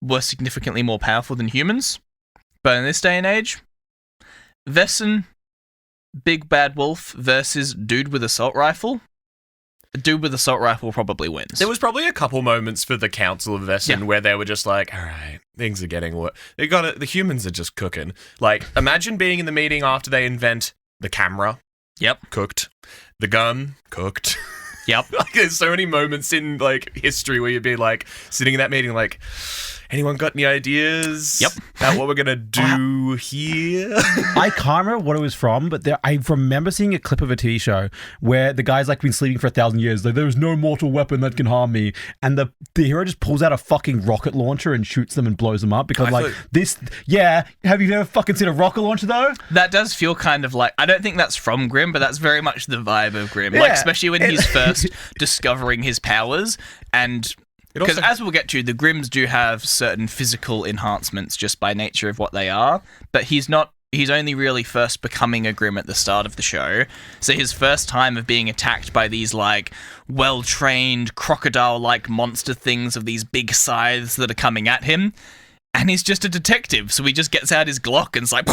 were significantly more powerful than humans. But in this day and age, Vessen, big bad wolf, versus dude with assault rifle. A dude with assault rifle probably wins. There was probably a couple moments for the Council of Vessen where they were just like, all right, things are getting what they got it. The humans are just cooking. Like, imagine being in the meeting after they invent the camera. Yep. Cooked. The gun. Cooked. Yep. Like, there's so many moments in, like, history where you'd be, like, sitting in that meeting, like, anyone got any ideas? Yep. About what we're gonna do here? I can't remember what it was from, but I remember seeing a clip of a TV show where the guy's like been sleeping for 1,000 years. Like, there's no mortal weapon that can harm me, and the hero just pulls out a fucking rocket launcher and shoots them and blows them up because this. Yeah, have you ever fucking seen a rocket launcher though? That does feel kind of like, I don't think that's from Grimm, but that's very much the vibe of Grimm. Like, especially when he's first discovering his powers, and because as we'll get to, the Grimms do have certain physical enhancements just by nature of what they are, but he's only really first becoming a Grimm at the start of the show. So his first time of being attacked by these, like, well-trained crocodile-like monster things of these big scythes that are coming at him, and he's just a detective, so he just gets out his Glock and it's like...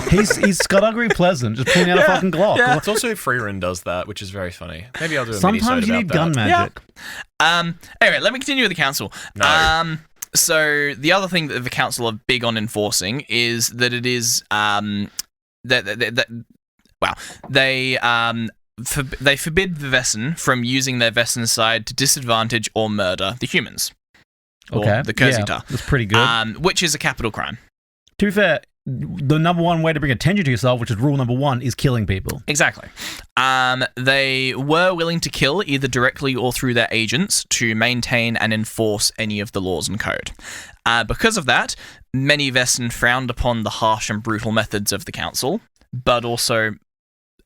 He's Scudaggry Pleasant, just pulling out a fucking Glock. Yeah. It's also Freerin does that, which is very funny. Maybe I'll do a Sometimes you need gun magic. Yeah. Anyway, let me continue with the council. No. So the other thing that the council are big on enforcing is that it is they forbid the Vessen from using their Vessen side to disadvantage or murder the humans. Okay, or the Kurzita. That's pretty good. Which is a capital crime. To be fair, the number one way to bring attention to yourself, which is rule number one, is killing people. Exactly. They were willing to kill either directly or through their agents to maintain and enforce any of the laws and code. Because of that, many Vessen frowned upon the harsh and brutal methods of the council, but also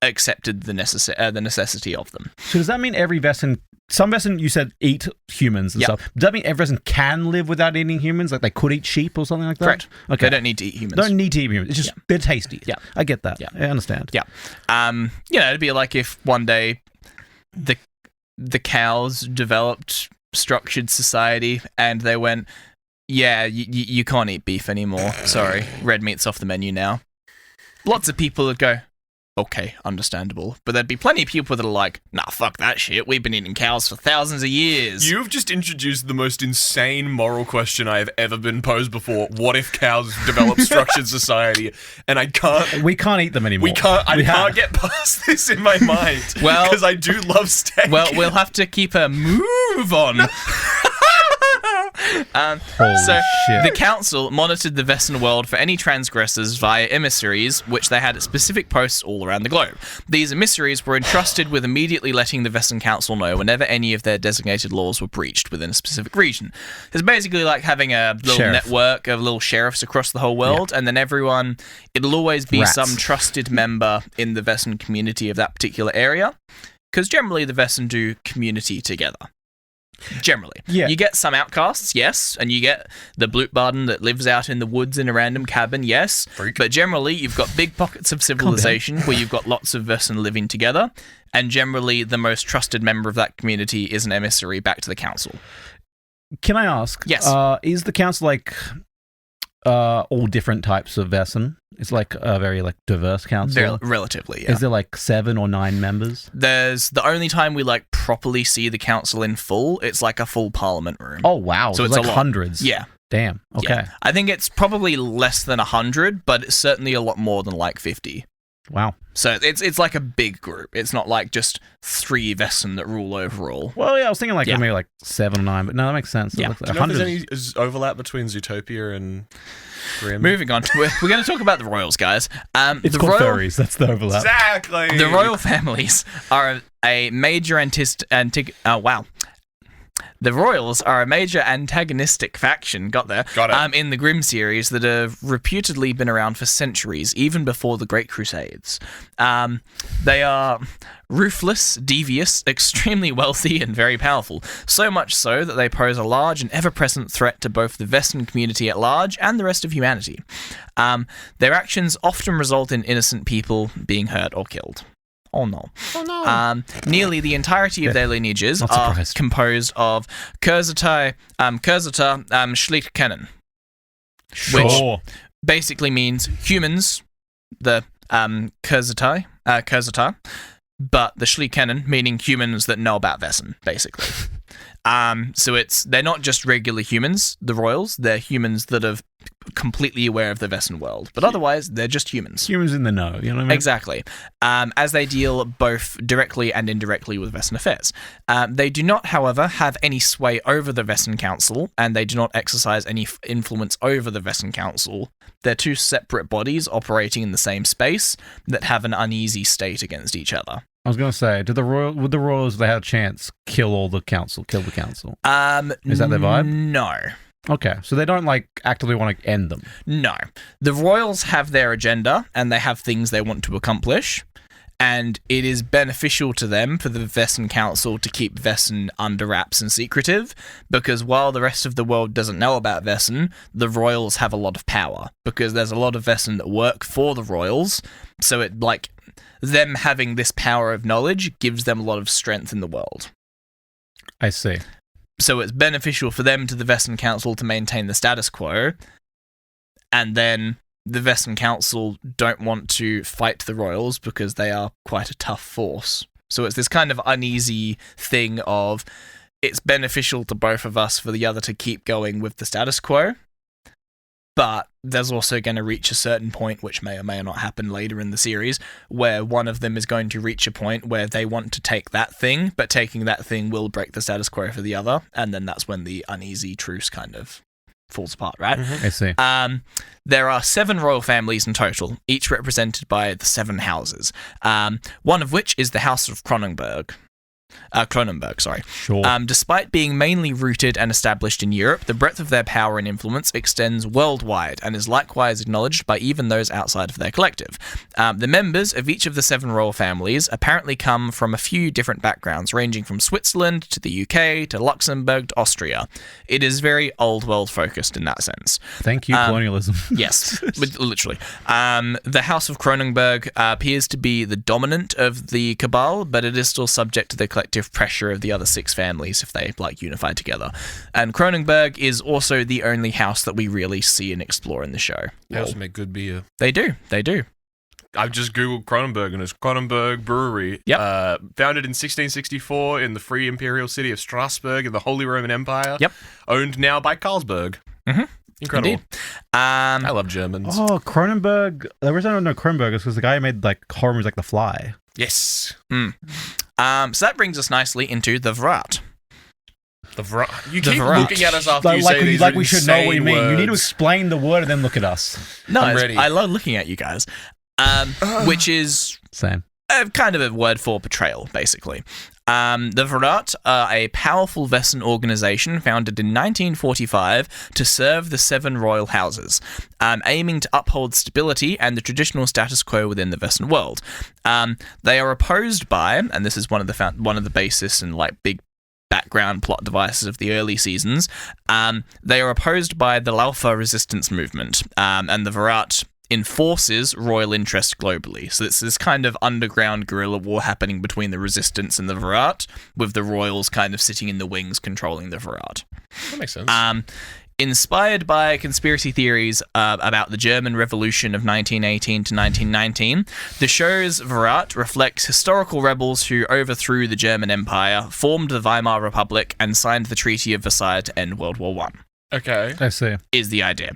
accepted the necessity of them. So does that mean every Vessen... Some Vessen, you said, eat humans and stuff. Does that mean every Vessen can live without eating humans? Like they could eat sheep or something like that? Correct. Okay. They don't need to eat humans. Don't need to eat humans. It's just they're tasty. Yeah. I get that. Yeah. I understand. Yeah. It'd be like if one day the cows developed structured society and they went, yeah, you can't eat beef anymore. Sorry, red meat's off the menu now. Lots of people would go, okay, understandable. But there'd be plenty of people that are like, nah, fuck that shit. We've been eating cows for thousands of years. You've just introduced the most insane moral question I have ever been posed before. What if cows develop structured society? And we can't eat them anymore. I can't get past this in my mind. Well, because I do love steak. Well, we'll have to keep a move on. Holy shit. The council monitored the Vesson world for any transgressors via emissaries, which they had at specific posts all around the globe. These emissaries were entrusted with immediately letting the Vesson Council know whenever any of their designated laws were breached within a specific region. It's basically like having a little network of little sheriffs across the whole world, and then everyone, it'll always be some trusted member in the Vesson community of that particular area, because generally the Vesson do community together. Generally. Yeah. You get some outcasts, yes, and you get the Blutbaden that lives out in the woods in a random cabin, yes, but generally you've got big pockets of civilization where you've got lots of Vesson living together, and generally the most trusted member of that community is an emissary back to the council. Can I ask? Yes. Is the council like all different types of Vesson? It's like a very like diverse council. Relatively, yeah. Is there like 7 or 9 members? There's the only time we like properly see the council in full. It's like a full parliament room. Oh wow! So it's like a lot. Hundreds. Yeah. Damn. Okay. Yeah. I think it's probably less than 100, but it's certainly a lot more than like 50. Wow. So it's like a big group. It's not like just 3 Vesson that rule overall. Well, yeah, I was thinking like maybe like 7 or 9, but no, that makes sense. Yeah. Like Do you know if there's any overlap between Zootopia and Grimm? Moving on, we're going to talk about the royals, guys. It's called furries. That's the overlap. Exactly. The royal families are a major The royals are a major antagonistic faction, got it, in the Grimm series that have reputedly been around for centuries, even before the Great Crusades. They are ruthless, devious, extremely wealthy, and very powerful, so much so that they pose a large and ever-present threat to both the Vesson community at large and the rest of humanity. Their actions often result in innocent people being hurt or killed. Oh no. Nearly the entirety of their lineages are composed of Kurzata Schlichtkennen, which basically means humans, the Kurzata, but the Schlichtkennen meaning humans that know about Vesson, basically. So they're not just regular humans, the royals, they're humans that are completely aware of the Vesson world, but otherwise they're just humans. Humans in the know, you know what I mean? Exactly. As they deal both directly and indirectly with Vesson affairs. They do not, however, have any sway over the Vesson Council, and they do not exercise any influence over the Vesson Council. They're 2 separate bodies operating in the same space that have an uneasy state against each other. I was going to say, would the royals, if they had a chance, kill the council? Is that their vibe? No. Okay, so they don't like actively want to end them. No. The royals have their agenda, and they have things they want to accomplish, and it is beneficial to them for the Vesson Council to keep Vesson under wraps and secretive, because while the rest of the world doesn't know about Vesson, the royals have a lot of power, because there's a lot of Vesson that work for the royals, so it like them having this power of knowledge gives them a lot of strength in the world. I see. So it's beneficial for them to the Vesson Council to maintain the status quo, and then the Vesson Council don't want to fight the royals because they are quite a tough force. So it's this kind of uneasy thing of it's beneficial to both of us for the other to keep going with the status quo, but there's also going to reach a certain point, which may or may not happen later in the series, where one of them is going to reach a point where they want to take that thing, but taking that thing will break the status quo for the other, and then that's when the uneasy truce kind of falls apart, right? I see. There are 7 royal families in total, each represented by the 7 houses, one of which is the House of Cronenberg. Cronenberg. Sure. Despite being mainly rooted and established in Europe, the breadth of their power and influence extends worldwide and is likewise acknowledged by even those outside of their collective. The members of each of the 7 royal families apparently come from a few different backgrounds, ranging from Switzerland to the UK to Luxembourg to Austria. It is very old world focused in that sense. Thank you, colonialism. Yes, literally. The House of Cronenberg appears to be the dominant of the cabal, but it is still subject to the collective pressure of the other 6 families if they unify together. And Cronenberg is also the only house that we really see and explore in the show. They also make good beer. They do. I've just googled Cronenberg and it's Cronenberg Brewery. Yep. Founded in 1664 in the free imperial city of Strasbourg in the Holy Roman Empire. Yep. Owned now by Carlsberg. Mm-hmm. Incredible. Indeed. I love Germans. Oh, Cronenberg. The reason I don't know Cronenberg is because the guy who made horror movies like The Fly. Yes. So that brings us nicely into the Vrat. You keep Virat. looking at us after you say these like we should know what you mean. insane You need to words. explain the word and then look at us. No, I'm ready. I love looking at you guys. Which is Same. kind of a word for betrayal, basically. The Virat are a powerful Vessan organization founded in 1945 to serve the 7 royal houses, aiming to uphold stability and the traditional status quo within the Vessan world. They are opposed by, and this is one of the basis and like big background plot devices of the early seasons, they are opposed by the Laufa resistance movement, and the Virat enforces royal interest globally. So it's this kind of underground guerrilla war happening between the resistance and the Virat, with the royals kind of sitting in the wings controlling the Virat. That makes sense. Inspired by conspiracy theories about the German Revolution of 1918 to 1919, the show's Virat reflects historical rebels who overthrew the German Empire, formed the Weimar Republic, and signed the Treaty of Versailles to end World War I. Okay. I see. Is the idea.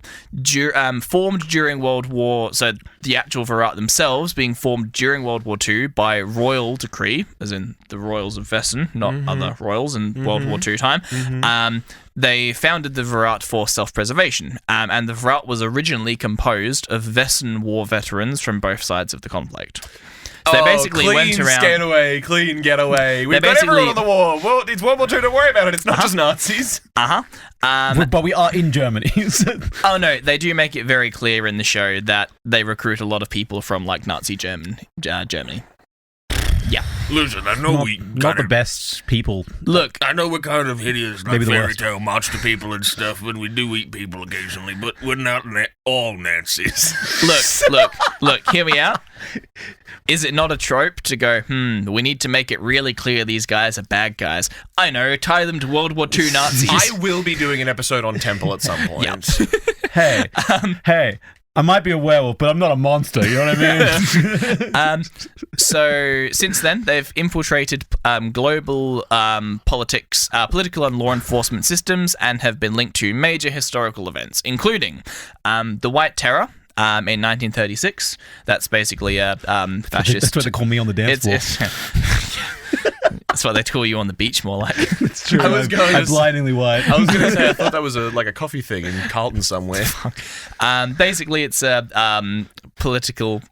Formed during World War, so the actual Virat themselves being formed during World War II by royal decree, as in the royals of Vessan, not other royals in World War II time. They founded the Virat for self-preservation, and the Virat was originally composed of Vessan war veterans from both sides of the conflict. So they basically clean went around. Clean getaway. We've got basically- everyone on the war. Well, it's World War II, don't worry about it. It's not just Nazis. But we are in Germany. Oh no, they do make it very clear in the show that they recruit a lot of people from like Nazi Germany. Yeah. Listen, I know we Not the best people. Look, I know we're kind of hideous, like Maybe the fairy worst. tale monster people and stuff, and we do eat people occasionally, but we're not all Nazis. look, hear me out. Is it not a trope to go, we need to make it really clear these guys are bad guys? I know, tie them to World War II Nazis. I will be doing an episode on Temple at some point. Yep. Hey, I might be a werewolf, but I'm not a monster. You know what I mean? So since then, they've infiltrated global politics, political and law enforcement systems, and have been linked to major historical events, including the White Terror in 1936. That's basically a fascist. That's what they call me on the dance floor. That's what they call you on the beach, more like. It's true. I I'm blindingly white. I was going to say, I thought that was like a coffee thing in Carlton somewhere. Basically, it's a political.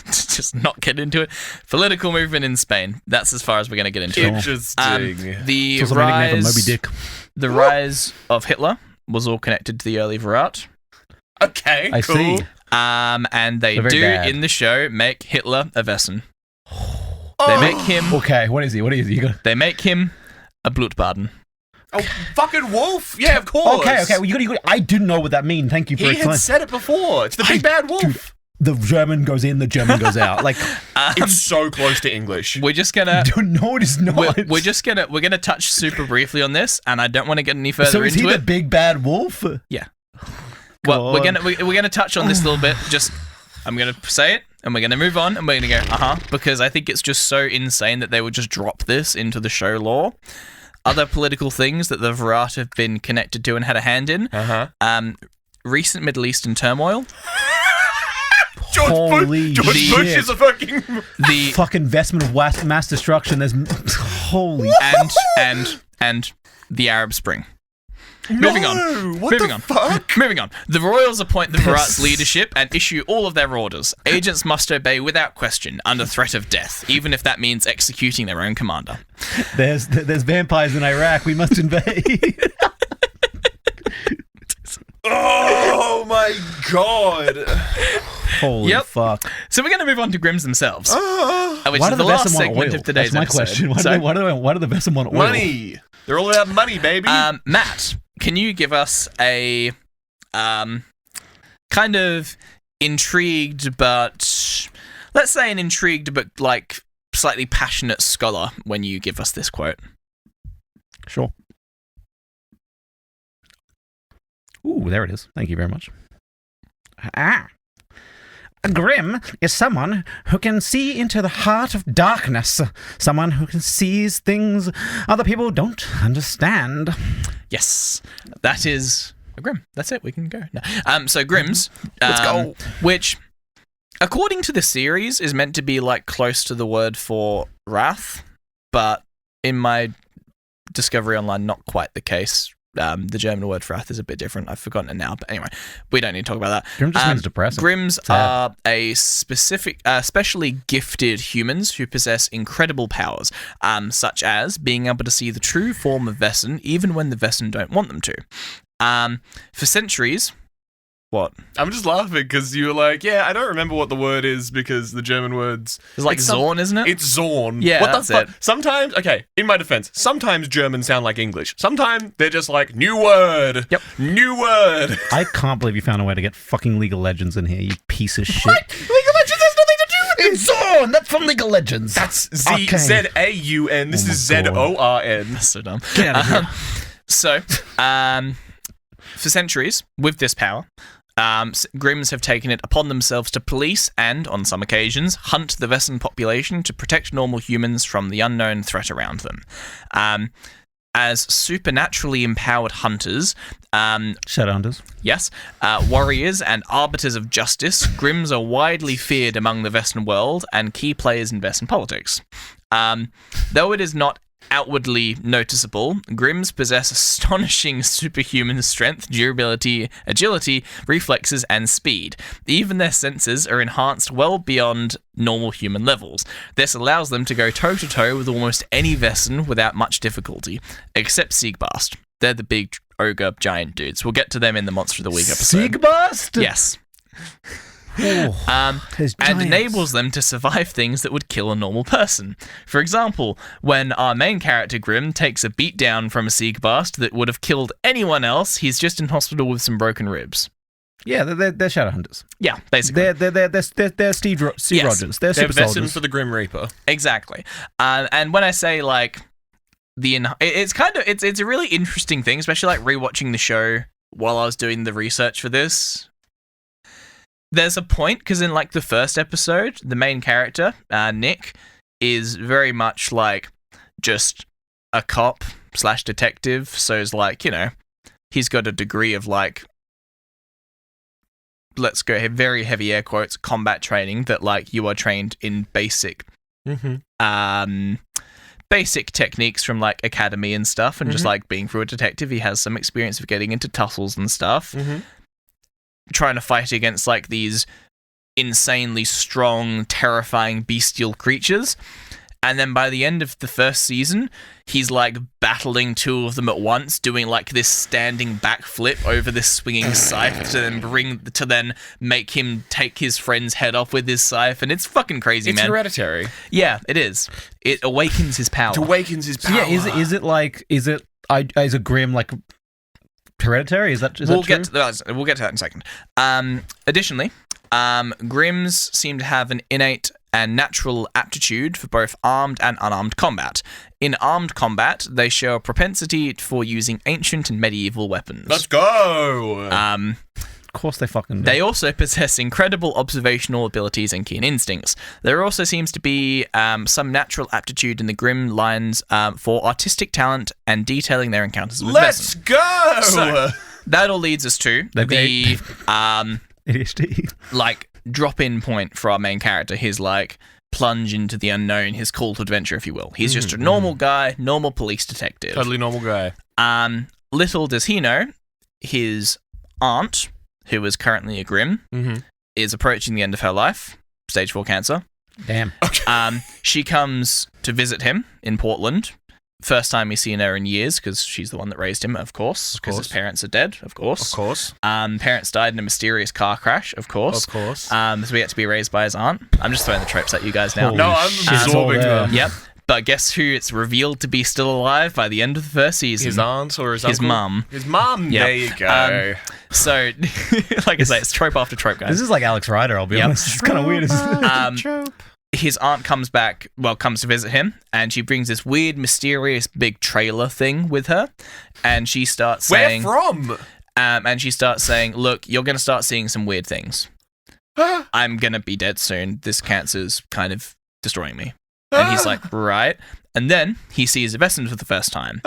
Just not get into it. Political movement in Spain. That's as far as we're going to get into it. Interesting. The It's also my nickname for Moby Dick. The rise of Hitler was all connected to the early Virat. Okay, I cool. see. And they So very do bad. in the show make Hitler a Vessan. They make him. Okay, what is he? You got? They make him a Blutbaden. Oh, fucking wolf! Yeah, of course. Okay. Well, you got. I didn't know what that meaned. Thank you for He had explaining. said it before. It's the big bad wolf. Dude, the German goes in, the German goes out. Like, It's so close to English. We're just gonna. no, it is not. We're gonna touch super briefly on this, and I don't want to get any further So is he into the it. big bad wolf? Yeah. Well, we're God. gonna touch on this a little bit. Just, I'm gonna say it, and we're gonna move on, and we're gonna go, because I think it's just so insane that they would just drop this into the show lore. Other political things that the Virat have been connected to and had a hand in. Recent Middle Eastern turmoil. Holy George shit. Bush is a fucking... The Fucking investment of mass destruction. There's holy. and the Arab Spring. Moving on. Moving on. Moving on. The royals appoint the Virat's leadership and issue all of their orders. Agents must obey without question, under threat of death, even if that means executing their own commander. There's vampires in Iraq. We must invade. Oh my god. Holy Yep. fuck. So we're going to move on to Grimms themselves, which Why is do the the last Vessan want segment oil? of today's That's my episode. question. Why So, do the Vessan want oil? Money. They're all about money, baby. Matt, can you give us a kind of intrigued but, let's say an intrigued but like slightly passionate scholar when you give us this quote? Sure. Ooh, there it is. Thank you very much. A Grimm is someone who can see into the heart of darkness. Someone who can sees things other people don't understand. Yes, that is a Grimm. That's it. We can go. No. So Grimms, Let's go. Which, according to the series, is meant to be like close to the word for wrath, but in my Discovery Online, not quite the case. The German word for wrath is a bit different. I've forgotten it now. But anyway, we don't need to talk about that. Grimm just means depressing. Grimms are a specially gifted humans who possess incredible powers, such as being able to see the true form of Wesen even when the Wesen don't want them to. For centuries... What? I'm just laughing because you were like, yeah, I don't remember what the word is because the German words... It's like Zorn, isn't it? It's Zorn. Yeah, what that's the fuck? it. Sometimes, okay, in my defense, sometimes Germans sound like English. Sometimes they're just like, new word. Yep. New word. I can't believe you found a way to get fucking League of Legends in here, you piece of shit. What? League of Legends has nothing to do with it. It's Zorn! That's from League of Legends! That's Okay. Z-Z-A-U-N. This Oh is my God. Z-O-R-N. That's so dumb. Get out of here. So, for centuries, with this power... Grimms have taken it upon themselves to police and, on some occasions, hunt the Wesen population to protect normal humans from the unknown threat around them. As supernaturally empowered hunters, Shadowhunters. yes, warriors and arbiters of justice, Grimms are widely feared among the Western world and key players in Western politics. Though it is not outwardly noticeable, Grimms possess astonishing superhuman strength, durability, agility, reflexes, and speed. Even their senses are enhanced well beyond normal human levels. This allows them to go toe-to-toe with almost any Wesen without much difficulty, except Siegbast. They're the big ogre giant dudes. We'll get to them in the Monster of the Week episode. Siegbast? Yes. Oh, there's And giants. enables them to survive things that would kill a normal person. For example, when our main character Grimm takes a beatdown from a Siegbast that would have killed anyone else, he's just in hospital with some broken ribs. Yeah, they're Shadowhunters. Yeah, basically. They're Steve Yes. Rogers. They're They're super Wesen soldiers. for the Grim Reaper. Exactly. And when I say like it's a really interesting thing, especially like rewatching the show while I was doing the research for this. There's a point because in like the first episode, the main character, Nick, is very much like just a cop / detective. So it's like, you know, he's got a degree of like, let's go ahead, very heavy air quotes, combat training that like you are trained in basic basic techniques from like academy and stuff, and just like being through a detective, he has some experience of getting into tussles and stuff, trying to fight against like these insanely strong, terrifying, bestial creatures. And then by the end of the first season, he's like battling two of them at once, doing like this standing backflip over this swinging scythe to then make him take his friend's head off with his scythe, and it's fucking crazy, It's man. hereditary. Yeah, it is. It awakens his power. It awakens his So power. yeah, is it Grimm like hereditary? Is that true? We'll get to that in a second. Additionally, Grimms seem to have an innate and natural aptitude for both armed and unarmed combat. In armed combat, they show a propensity for using ancient and medieval weapons. Let's go. Of course they fucking do. They also possess incredible observational abilities and keen instincts. There also seems to be some natural aptitude in the Grimm lines for artistic talent and detailing their encounters with Let's Wesen. go. So, that all leads us to They've the ADHD. like drop-in point for our main character. His like plunge into the unknown, his call to adventure, if you will. He's just a normal guy, normal police detective. Totally normal guy. Little does he know, his aunt, who is currently a Grimm, is approaching the end of her life, stage 4 cancer. Damn. She comes to visit him in Portland. First time he's seen her in years, because she's the one that raised him, of course. Because his parents are dead, of course. Of course. Parents died in a mysterious car crash, of course. Of course. So we had to be raised by his aunt. I'm just throwing the tropes at you guys now. Holy No, I'm shit, it's all absorbing there. them. Yep. But guess who it's revealed to be still alive by the end of the first season? His aunt or his His uncle? mum. His mum. Yep. There you go. So, like I say, it's trope after trope, guys. This is like Alex Rider, I'll be honest. It's kind of weird. His aunt comes to visit him, and she brings this weird, mysterious, big trailer thing with her, and she starts saying... Where from? And she starts saying, look, you're going to start seeing some weird things. I'm going to be dead soon. This cancer's kind of destroying me. And he's like, right. And then he sees a Wesen for the first time.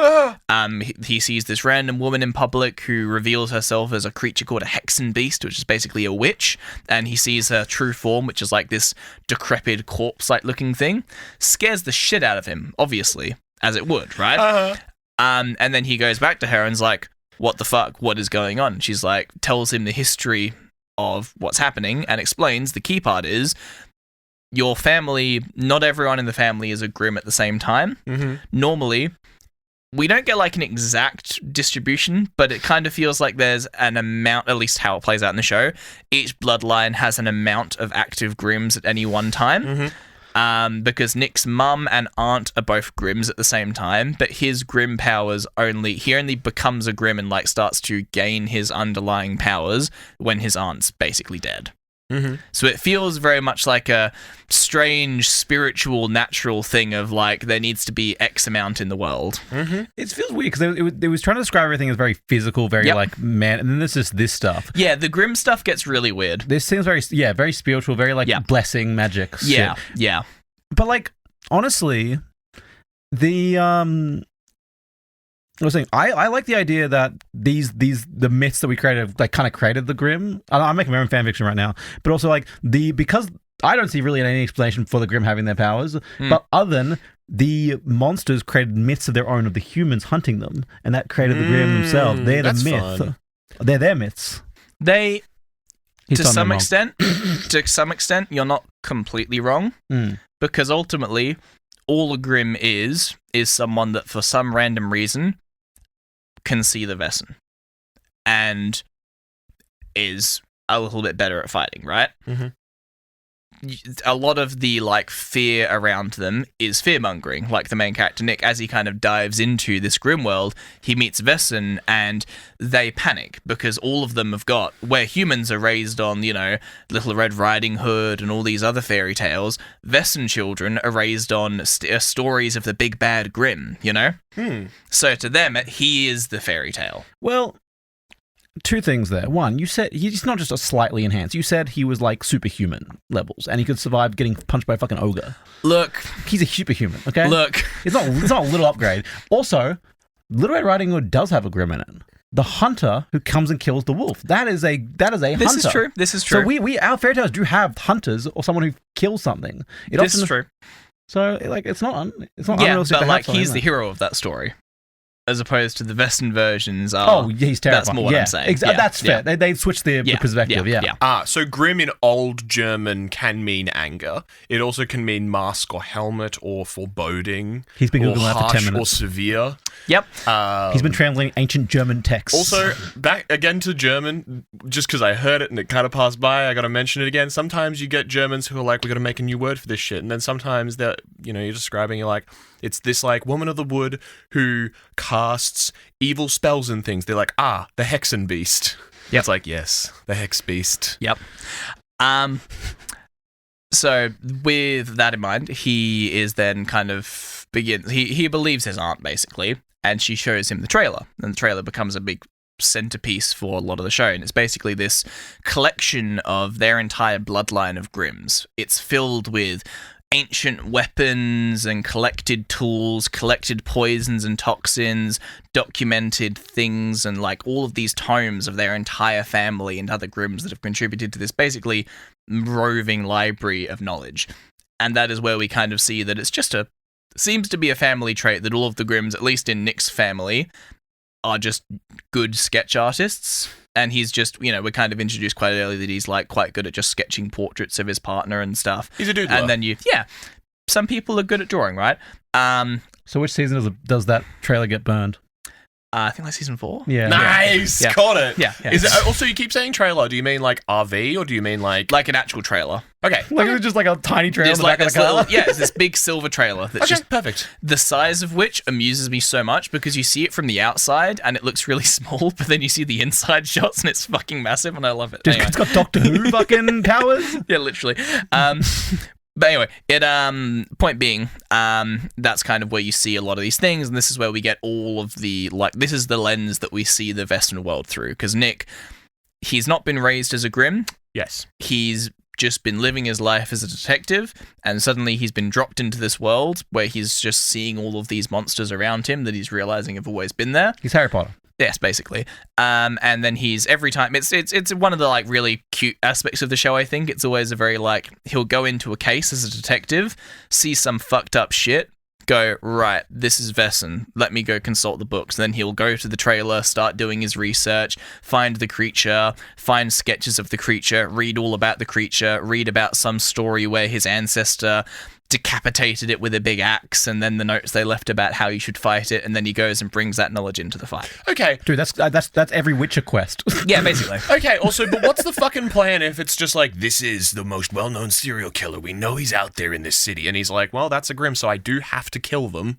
He sees this random woman in public who reveals herself as a creature called a hexen beast, which is basically a witch. And he sees her true form, which is like this decrepit corpse-like looking thing. Scares the shit out of him, obviously, as it would, right? And then he goes back to her and's like, what the fuck? What is going on? She's like, tells him the history of what's happening and explains the key part is your family, not everyone in the family is a Grimm at the same time. Mm-hmm. Normally, we don't get like an exact distribution, but it kind of feels like there's an amount, at least how it plays out in the show. Each bloodline has an amount of active Grimms at any one time. Mm-hmm. Because Nick's mum and aunt are both Grimms at the same time, but his Grimm powers he only becomes a Grimm and like starts to gain his underlying powers when his aunt's basically dead. Mm-hmm. So it feels very much like a strange spiritual natural thing of like there needs to be X amount in the world. Mm-hmm. It feels weird because it was trying to describe everything as very physical, very like man, and then there's just this stuff. Yeah, the Grimm stuff gets really weird. This seems very spiritual, very like blessing magic. Yeah, shit. yeah. But like honestly, I was saying, I like the idea that the myths that we created, like, kind of created the Grimm. I'm making my own fanfiction right now, but also like because I don't see really any explanation for the Grimm having their powers, but other than the monsters created myths of their own of the humans hunting them, and that created the Grimm themselves. They're the myth. Fun. They're their myths. To some extent, you're not completely wrong, because ultimately, all a Grimm is someone that for some random reason can see the Vesson and is a little bit better at fighting, right? Mm-hmm. A lot of the like fear around them is fear-mongering. Like the main character Nick, as he kind of dives into this Grimm world, he meets Vesson and they panic because all of them have got, where humans are raised on, you know, Little Red Riding Hood and all these other fairy tales, Vesson children are raised on stories of the big bad Grimm, you know? So to them, he is the fairy tale. Well, two things there. One, you said he's not just a slightly enhanced. You said he was like superhuman levels, and he could survive getting punched by a fucking ogre. Look, he's a superhuman. Okay, look, it's not a little upgrade. Also, Little Red Riding Hood does have a Grimm in it. The hunter who comes and kills the wolf. That is a hunter. This is true. So our fairy tales do have hunters or someone who kills something. This is true. So like it's not yeah, unrealistic. but to like have he's something, the hero of that story. As opposed to the Western versions he's terrifying. That's more what I'm saying. That's fair. They switched the perspective, So Grimm in Old German can mean anger. It also can mean mask or helmet or foreboding. He's been or Googling that for 10 harsh minutes. or severe. Yep. He's been translating ancient German texts. Also, back again to German, just because I heard it and it kind of passed by, I got to mention it again. Sometimes you get Germans who are like, we got to make a new word for this shit. And then sometimes you're describing, you're like, it's this like woman of the wood who casts evil spells and things. They're like, the Hexen Beast. Yep. It's like, yes, the Hex Beast. Yep. So with that in mind, he is then kind of he believes his aunt basically, and she shows him the trailer, and the trailer becomes a big centerpiece for a lot of the show, and it's basically this collection of their entire bloodline of Grimms. It's filled with ancient weapons and collected tools, collected poisons and toxins, documented things, and like all of these tomes of their entire family and other Grimms that have contributed to this basically roving library of knowledge. And that is where we kind of see that it's just seems to be a family trait that all of the Grimms, at least in Nick's family, are just good sketch artists. And he's just, we're kind of introduced quite early that he's like quite good at just sketching portraits of his partner and stuff. He's a doodler. And then some people are good at drawing, right? So which season does that trailer get burned? I think like season 4. Yeah. Nice! Yeah. Caught it! Yeah. Is it also, you keep saying trailer, do you mean like RV or do you mean like Like an actual trailer. Okay. Like it's just like a tiny trailer in There's the like back of this the car. it's this big silver trailer that's just perfect. the size of which amuses me so much because you see it from the outside and it looks really small, but then you see the inside shots and it's fucking massive and I love it. Dude, Anyway. it's got Doctor Who fucking powers. Yeah, literally. But anyway, point being, that's kind of where you see a lot of these things, and this is where we get all of the, like, this is the lens that we see the Western world through, because Nick, he's not been raised as a Grimm. Yes. He's just been living his life as a detective, and suddenly he's been dropped into this world where he's just seeing all of these monsters around him that he's realizing have always been there. He's Harry Potter. Yes, basically. And then he's every time it's one of the like really cute aspects of the show, I think. It's always a very like he'll go into a case as a detective, see some fucked up shit, go, right, this is Vesson, let me go consult the books. Then he'll go to the trailer, start doing his research, find the creature, find sketches of the creature, read all about the creature, read about some story where his ancestor decapitated it with a big axe, and then the notes they left about how you should fight it, and then he goes and brings that knowledge into the fight. Okay. Dude, that's every Witcher quest. Yeah, basically. Okay, also, but what's the fucking plan if it's just like, This is the most well-known serial killer. We know he's out there in this city. and he's like, well, that's a Grimm, so I do have to kill them.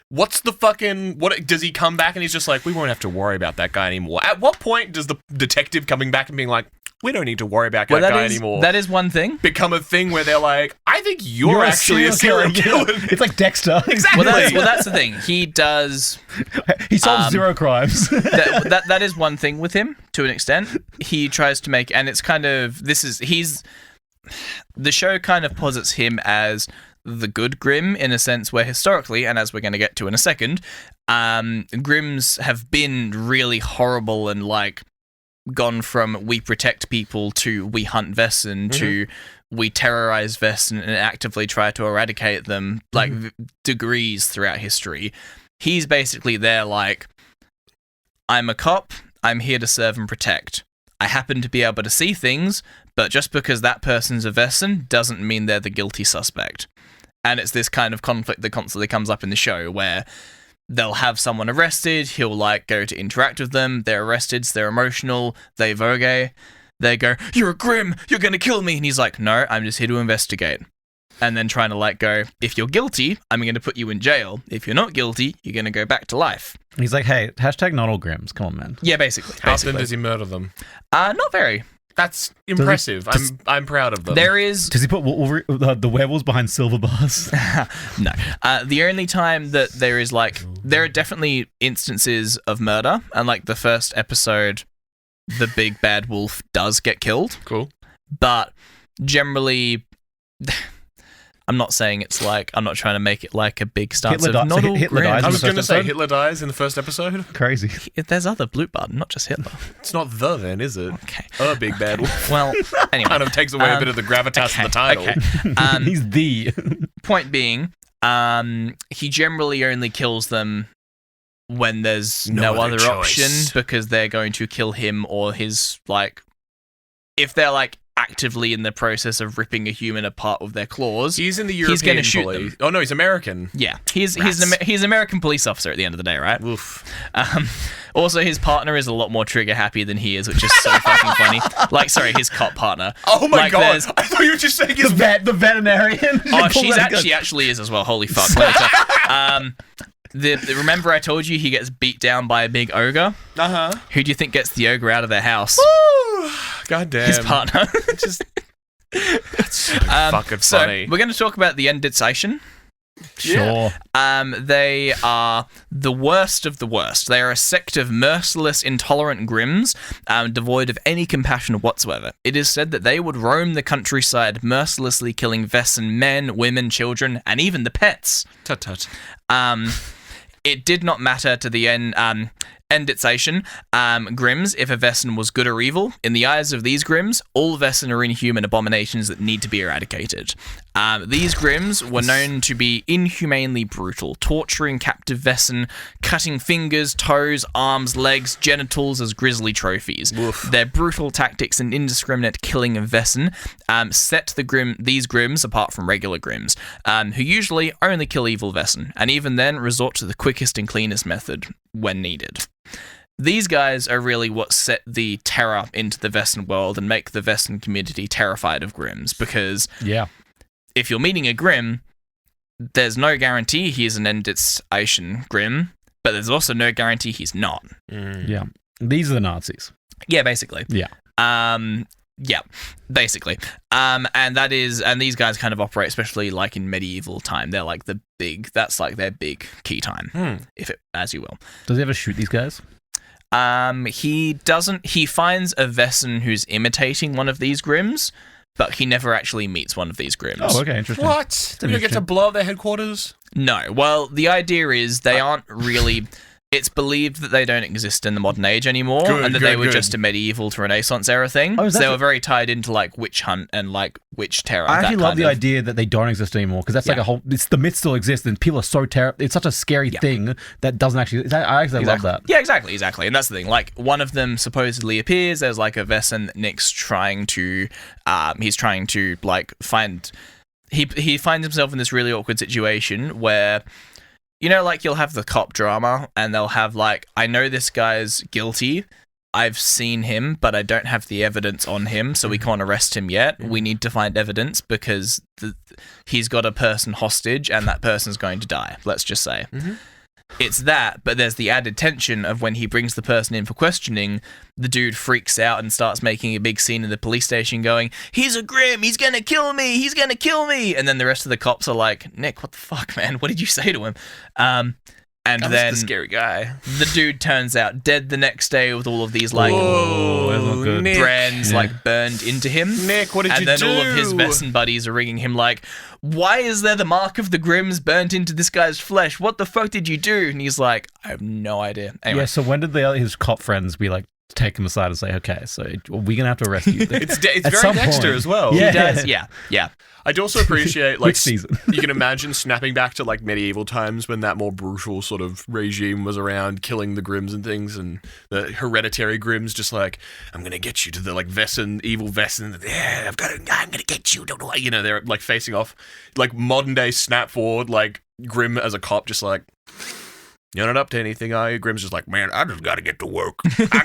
What's the fucking... What does he come back and he's just like, we won't have to worry about that guy anymore? At what point does the detective coming back and being like, we don't need to worry about that guy anymore? That is one thing. Become a thing where they're like, I think you're actually a serial killer. It's like Dexter. Exactly. Well, that's the thing. He does... He solves 0 crimes. that is one thing with him, to an extent. He tries to make... And it's kind of... The show kind of posits him as the good Grimm, in a sense where historically, and as we're going to get to in a second, Grimms have been really horrible and, like, gone from we protect people to we hunt Vesson to we terrorize Vesson and actively try to eradicate them, like, degrees throughout history. He's basically there like, I'm a cop, I'm here to serve and protect. I happen to be able to see things, but just because that person's a Vesson doesn't mean they're the guilty suspect. And it's this kind of conflict that constantly comes up in the show where they'll have someone arrested, he'll, like, go to interact with them, they're arrested, so they're emotional, they vogue, they go, you're a Grimm, you're gonna kill me, and he's like, no, I'm just here to investigate. And then trying to, like, go, if you're guilty, I'm gonna put you in jail. If you're not guilty, you're gonna go back to life. He's like, hey, hashtag not all Grimms, come on, man. Yeah, basically. How often does he murder them? Not very. That's impressive. I'm proud of them. There is... Does he put the werewolves behind silver bars? No. The only time that there is, like... There are definitely instances of murder, and, like, the first episode, the big bad wolf does get killed. Cool. But generally... I'm not saying it's like... I'm not trying to make it like a big stance Hitler of not all Hitler Grimm. dies I was in the going to first say episode? Hitler dies in the first episode. Crazy. There's other Blutbad, not just Hitler. It's not the then, is it? Okay. A big bad wolf. Well, anyway. Kind of takes away a bit of the gravitas of the title. Okay. He's the... Point being, he generally only kills them when there's no other option, because they're going to kill him or his, like... If they're, like, actively in the process of ripping a human apart with their claws, He's in the European he's going to shoot police. them. Oh no, he's American. Yeah, he's an American police officer at the end of the day, right? Oof. Also, his partner is a lot more trigger happy than he is, which is so fucking funny. Like, sorry, his cop partner. Oh my Like, god! there's- I thought you were just saying his the veterinarian. Oh, she actually is as well. Holy fuck! Remember I told you he gets beat down by a big ogre? Uh-huh. Who do you think gets the ogre out of their house? God damn. His partner. Just that's so fucking So funny. we're going to talk about the Enditsation. Sure. They are the worst of the worst. They are a sect of merciless, intolerant Grimms, devoid of any compassion whatsoever. It is said that they would roam the countryside, mercilessly killing Vesson men, women, children, and even the pets. Tut tut. It did not matter to the Enditsation Grimms if a Vesson was good or evil. In the eyes of these Grimms, all Vesson are inhuman abominations that need to be eradicated. These Grimms were known to be inhumanely brutal, torturing captive Vesson, cutting fingers, toes, arms, legs, genitals as grisly trophies. Oof. Their brutal tactics and indiscriminate killing of Vesson set these Grimms apart from regular Grimms, who usually only kill evil Vesson, and even then resort to the quickest and cleanest method when needed. These guys are really what set the terror into the Vesson world and make the Vesson community terrified of Grimms, because if you're meeting a Grimm, there's no guarantee he's an Enditsation Grimm, but there's also no guarantee he's not. Yeah. These are the Nazis. Yeah, basically. Yeah. Yeah, basically. And these guys kind of operate, especially like in medieval time. They're like that's like their big key time, if it, as you will. Does he ever shoot these guys? He doesn't. He finds a Vesson who's imitating one of these Grimms, but he never actually meets one of these Grimms. Oh, okay, interesting. What? You don't get to blow up their headquarters? No. Well, the idea is they aren't really... It's believed that they don't exist in the modern age anymore, Good, and that good, they were good. just a medieval to Renaissance era thing. Oh, So they that's were very tied into like witch hunt and like witch terror. I that actually love kind the of- idea that they don't exist anymore because that's like Yeah. a whole. The myth still exists and people are so terrible. It's such a scary thing that doesn't actually. I actually love that. Yeah, exactly. And that's the thing. Like, one of them supposedly appears as like a Vesson that Nick's trying to, he's trying to like find. He finds himself in this really awkward situation where, you know, like you'll have the cop drama and they'll have like, I know this guy's guilty. I've seen him, but I don't have the evidence on him, so we can't arrest him yet. We need to find evidence because he's got a person hostage and that person's going to die, let's just say. It's that, but there's the added tension of when he brings the person in for questioning, the dude freaks out and starts making a big scene in the police station going, he's a Grimm, he's gonna kill me, he's gonna kill me! And then the rest of the cops are like, Nick, what the fuck, man? What did you say to him? And That was then the scary guy. the dude turns out dead the next day with all of these like Whoa, good. Nick. brands like burned into him. Nick, what did and you then do? all of his Vesson buddies are ringing him like, why is there the mark of the Grimms burnt into this guy's flesh? What the fuck did you do? And he's like, I have no idea. Anyway, Yeah. So when did his cop friends be like take him aside and say, okay, so we're gonna have to arrest you? It's At very some Dexter point. as well. Yeah. he does. Yeah. I'd also appreciate like Which season? you can imagine snapping back to like medieval times when that more brutal sort of regime was around, killing the Grimms and things, and the hereditary Grimms just like, I'm gonna get you to the like Vesson, evil Vesson. Yeah, I'm gonna get you. Don't know why. You know, they're like facing off, like modern day snap forward, like Grimm as a cop, just like, you're not up to anything, are you? Grimm's just like, man, I just gotta get to work. I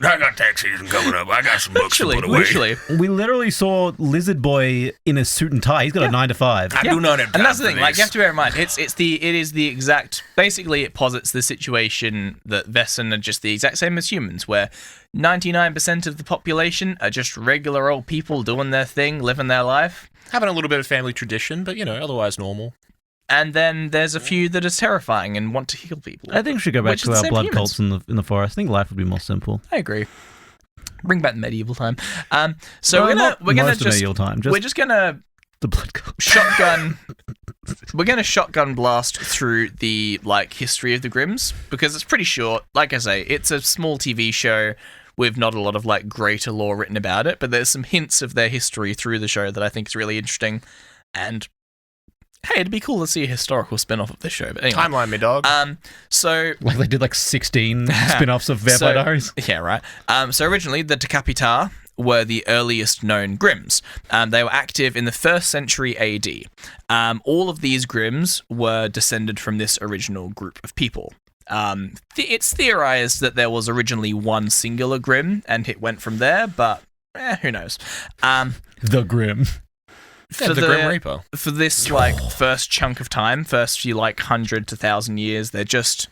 got tax season coming up. I got some books to put away. Literally. We literally saw Lizard Boy in a suit and tie. He's got a 9 to 5. I do not have time And that's the for thing, like, this. you have to bear in mind, it is the exact, basically it posits the situation that Vesson are just the exact same as humans, where 99% of the population are just regular old people doing their thing, living their life. Having a little bit of family tradition, but you know, otherwise normal. And then there's a few that are terrifying and want to kill people. I think we should go back Which is to the our same blood humans. cults in the forest. I think life would be more simple. I agree. Bring back the medieval time. So Well, we're not gonna most of just medieval time, we're just gonna the blood cult. shotgun. We're gonna shotgun blast through the like history of the Grimms because it's pretty short. Like I say, it's a small TV show with not a lot of like greater lore written about it, but there's some hints of their history through the show that I think is really interesting. And hey, it'd be cool to see a historical spin-off of this show. But anyway, Timeline me, dog. so Like they did like 16 spin-offs of Vampire Diaries. yeah, right. So originally, the Decapitar were the earliest known Grimms. They were active in the 1st century AD. All of these Grimms were descended from this original group of people. It's theorized that there was originally one singular Grimm, and it went from there, but who knows? The Grimm. Yeah, the Grim Reaper. For this like first chunk of time, first few like 100 to 1,000 years, they're just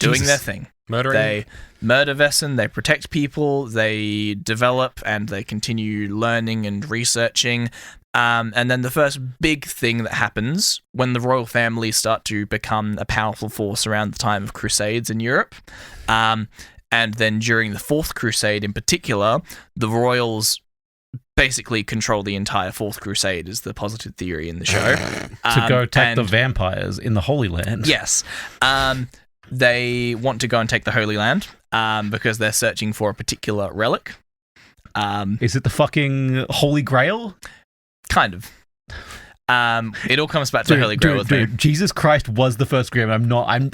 doing their thing. Murdering. They murder Vesson, they protect people, they develop, and they continue learning and researching. And then the first big thing that happens when the royal family start to become a powerful force around the time of Crusades in Europe. And then during the 4th Crusade in particular, the royals basically control the entire 4th Crusade is the positive theory in the show. To go attack the vampires in the Holy Land. Yes. They want to go and take the Holy Land because they're searching for a particular relic. Is it the fucking Holy Grail? Kind of. It all comes back to the Holy Grail with me. Dude, Jesus Christ was the first Grimm.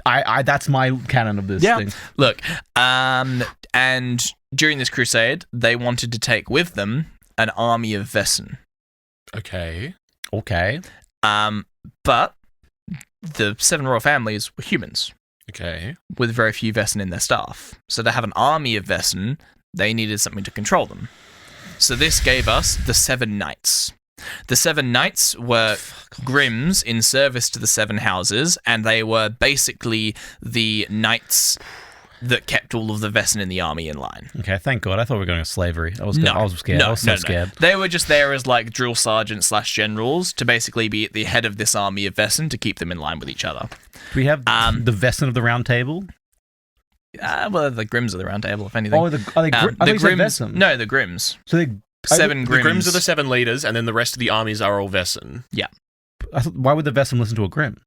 I that's my canon of this thing. Look, and during this crusade, they wanted to take with them an army of Vesson. Okay. Okay. But the 7 royal families were humans Okay. with very few Vesson in their staff. So to have an army of Vesson, they needed something to control them. So this gave us the 7 knights. The 7 knights were Grimms in service to the 7 houses, and they were basically the knights that kept all of the Vesson in the army in line. Okay, thank God. I thought we were going to slavery. I was scared. No. I was so scared. They were just there as like drill sergeants / generals to basically be at the head of this army of Vesson to keep them in line with each other. Do we have the Vesson of the Round Table? Well, the Grimms of the Round Table, if anything. Oh, are they the Grimms? Vesson. No, the Grimms. So they 7 The Grimms. Grimms are the 7 leaders, and then the rest of the armies are all Vesson. why would the Vesson listen to a Grimm?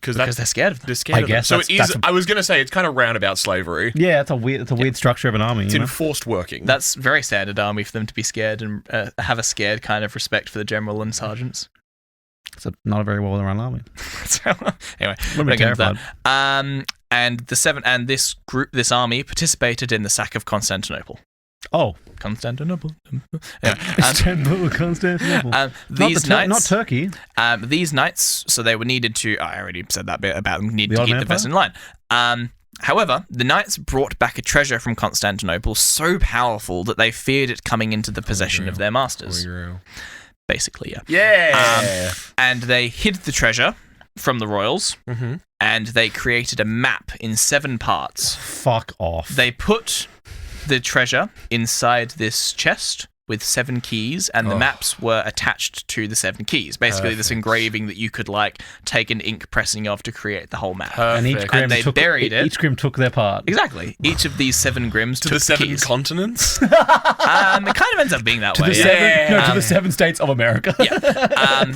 Because they're scared of them. They're scared I of them. guess So that's- it is. that's I was going to say it's kind of roundabout slavery. Yeah, it's a weird structure of an army. It's You know? enforced working. That's very standard army for them to be scared and have a scared kind of respect for the general and sergeants. It's not a very well run army. So, anyway, We'll be we'll get into terrified. that. And this army participated in the sack of Constantinople. Oh, Constantinople. Anyway, Istanbul, Constantinople. these knights, not Turkey. These knights, so they were needed to. I already said that bit about them. Needed The to keep Ottoman the Western line. However, the knights brought back a treasure from Constantinople so powerful that they feared it coming into the possession of their masters. Basically, yeah. Yeah. And they hid the treasure from the royals, and they created a map in 7 parts. Fuck off. They put the treasure inside this chest with 7 keys, and the maps were attached to the 7 keys. Basically, this engraving that you could like take an ink pressing of to create the whole map. and each Perfect. Grimm And they took, buried it. Each Grimm took their part. Exactly. Each of these 7 Grimms To took the 7 keys. continents? It kind of ends up being that way. To the 7 states of America.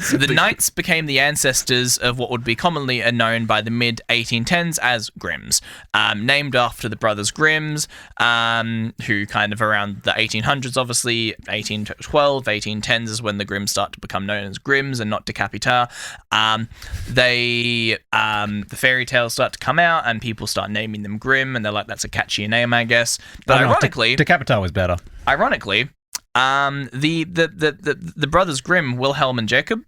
So the knights became the ancestors of what would be commonly known by the mid-1810s as Grimms, named after the brothers Grimms, who kind of around the 1800s, obviously, 1812, 1810s is when the Grimms start to become known as Grimms and not Decapita. The fairy tales start to come out and people start naming them Grimm, and they're like, that's a catchier name, I guess. But ironically, Decapita was better. the brothers Grimm, Wilhelm and Jacob,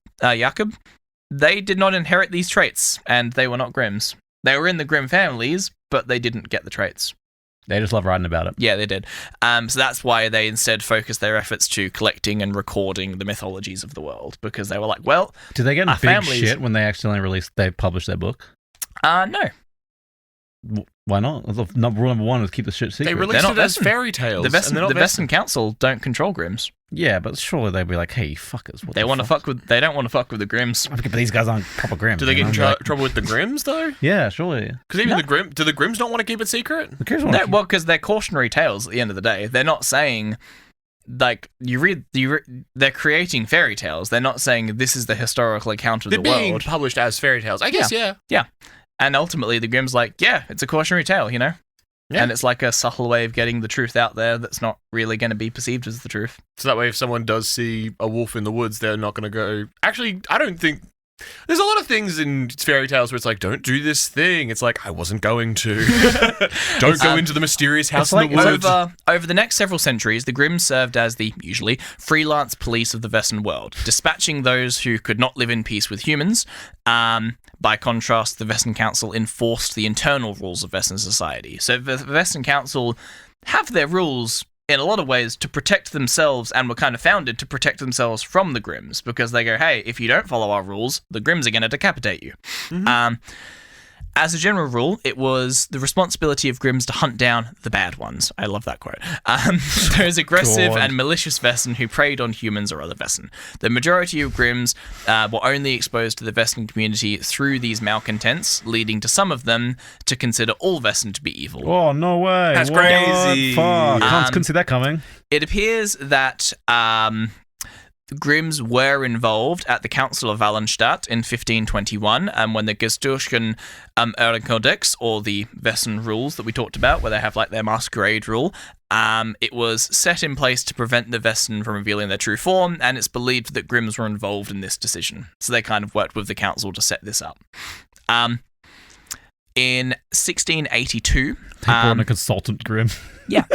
they did not inherit these traits, and they were not Grimms. They were in the Grimm families, but they didn't get the traits. They just love writing about it. Yeah, they did. So that's why they instead focused their efforts to collecting and recording the mythologies of the world, because they were like, well, Did they get in our big families- shit when they published their book? no. Why not? Rule number 1 is keep the shit secret. They released not it as Western. fairy tales. The and they're not Western Council don't control Grimms. Yeah, but surely they'd be like, hey, fuckers. What They the want to fuck with. They don't want to fuck with the Grimms. But these guys aren't proper Grimm. Do they get in trouble with the Grimms, though? Yeah, surely. Because even do the Grimms not want to keep it secret? The Grimms want No, well, because they're cautionary tales at the end of the day. They're not saying, like, they're creating fairy tales. They're not saying this is the historical account of They're the being world. published as fairy tales. I guess, yeah. And ultimately, the Grimm's like, yeah, it's a cautionary tale, you know? Yeah. And it's like a subtle way of getting the truth out there that's not really going to be perceived as the truth. So that way, if someone does see a wolf in the woods, they're not going to go. Actually, I don't think. There's a lot of things in fairy tales where it's like, don't do this thing. It's like, I wasn't going to. Don't go into the mysterious house in the woods. Over the next several centuries, the Grimm served as the, usually, freelance police of the Western world, dispatching those who could not live in peace with humans. By contrast, the Western Council enforced the internal rules of Western society. So the Western Council have their rules in a lot of ways to protect themselves, and were kind of founded to protect themselves from the Grimms, because they go, hey, if you don't follow our rules, the Grimms are going to decapitate you. As a general rule, it was the responsibility of Grimms to hunt down the bad ones. I love that quote. Those aggressive God. and malicious Wesen who preyed on humans or other Wesen. The majority of Grimms were only exposed to the Wesen community through these malcontents, leading to some of them to consider all Wesen to be evil. Oh, no way. That's What? crazy. Fuck. Couldn't see that coming. It appears that the Grimms were involved at the Council of Wallenstadt in 1521, when the Gestorsken Ehrenkodex, or the Wesen rules that we talked about, where they have like their masquerade rule, it was set in place to prevent the Wesen from revealing their true form, and it's believed that Grimms were involved in this decision. So they kind of worked with the council to set this up. In 1682... They brought in a consultant Grimm. Yeah,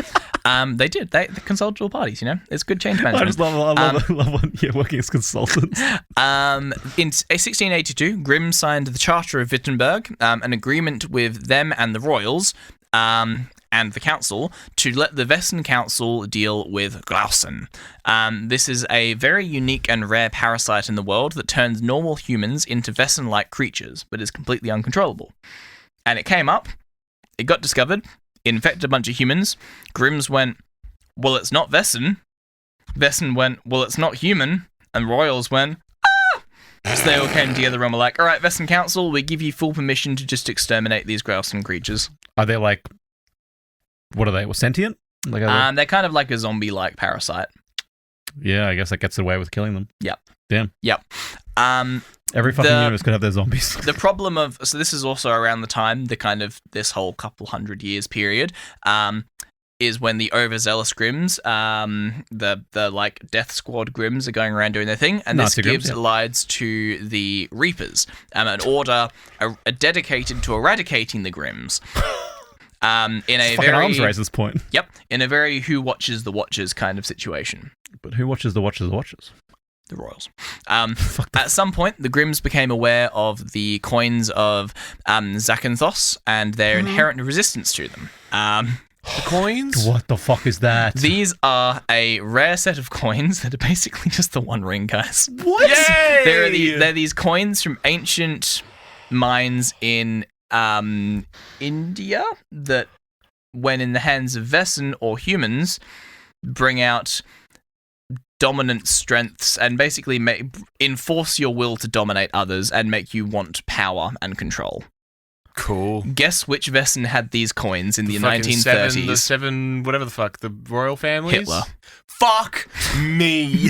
they did. They consulted all parties, you know? It's good change I management. just love working as consultants. In 1682, Grimm signed the Charter of Wittenberg, an agreement with them and the royals, and the council, to let the Western Council deal with Glausen. This is a very unique and rare parasite in the world that turns normal humans into Wesen-like creatures, but is completely uncontrollable. And it came up, it got discovered, it infected a bunch of humans. Grimms went, well, it's not Wesen. Wesen went, well, it's not human. And royals went, ah! So they all came together and were like, all right, Western Council, we give you full permission to just exterminate these Grausen creatures. Are they like, what are they? Sentient? Like, They're kind of like a zombie-like parasite. yeah, I guess that gets away with killing them. Yep. Damn. Yep. Every fucking universe could have their zombies. The problem of so this is also around the time the kind of this whole couple 100 years period is when the overzealous Grimms, the like Death Squad Grimms are going around doing their thing, and this gives lives to the Reapers, an order dedicated to eradicating the Grimms. In a very arms race at this point. Yep, in a very who watches the watchers kind of situation. But who watches the watchers? The watchers. The Royals. At some point, the Grimms became aware of the coins of Zakynthos and their inherent resistance to them. The coins? What the fuck is that? These are a rare set of coins that are basically just the One Ring, guys. What? Yay! They're these coins from ancient mines in India that, when in the hands of Vessen or humans, bring out dominant strengths and basically enforce your will to dominate others and make you want power and control. Cool. Guess which Vessen had these coins in the fucking 1930s? the seven, whatever the fuck, the royal families? Hitler. Fuck me.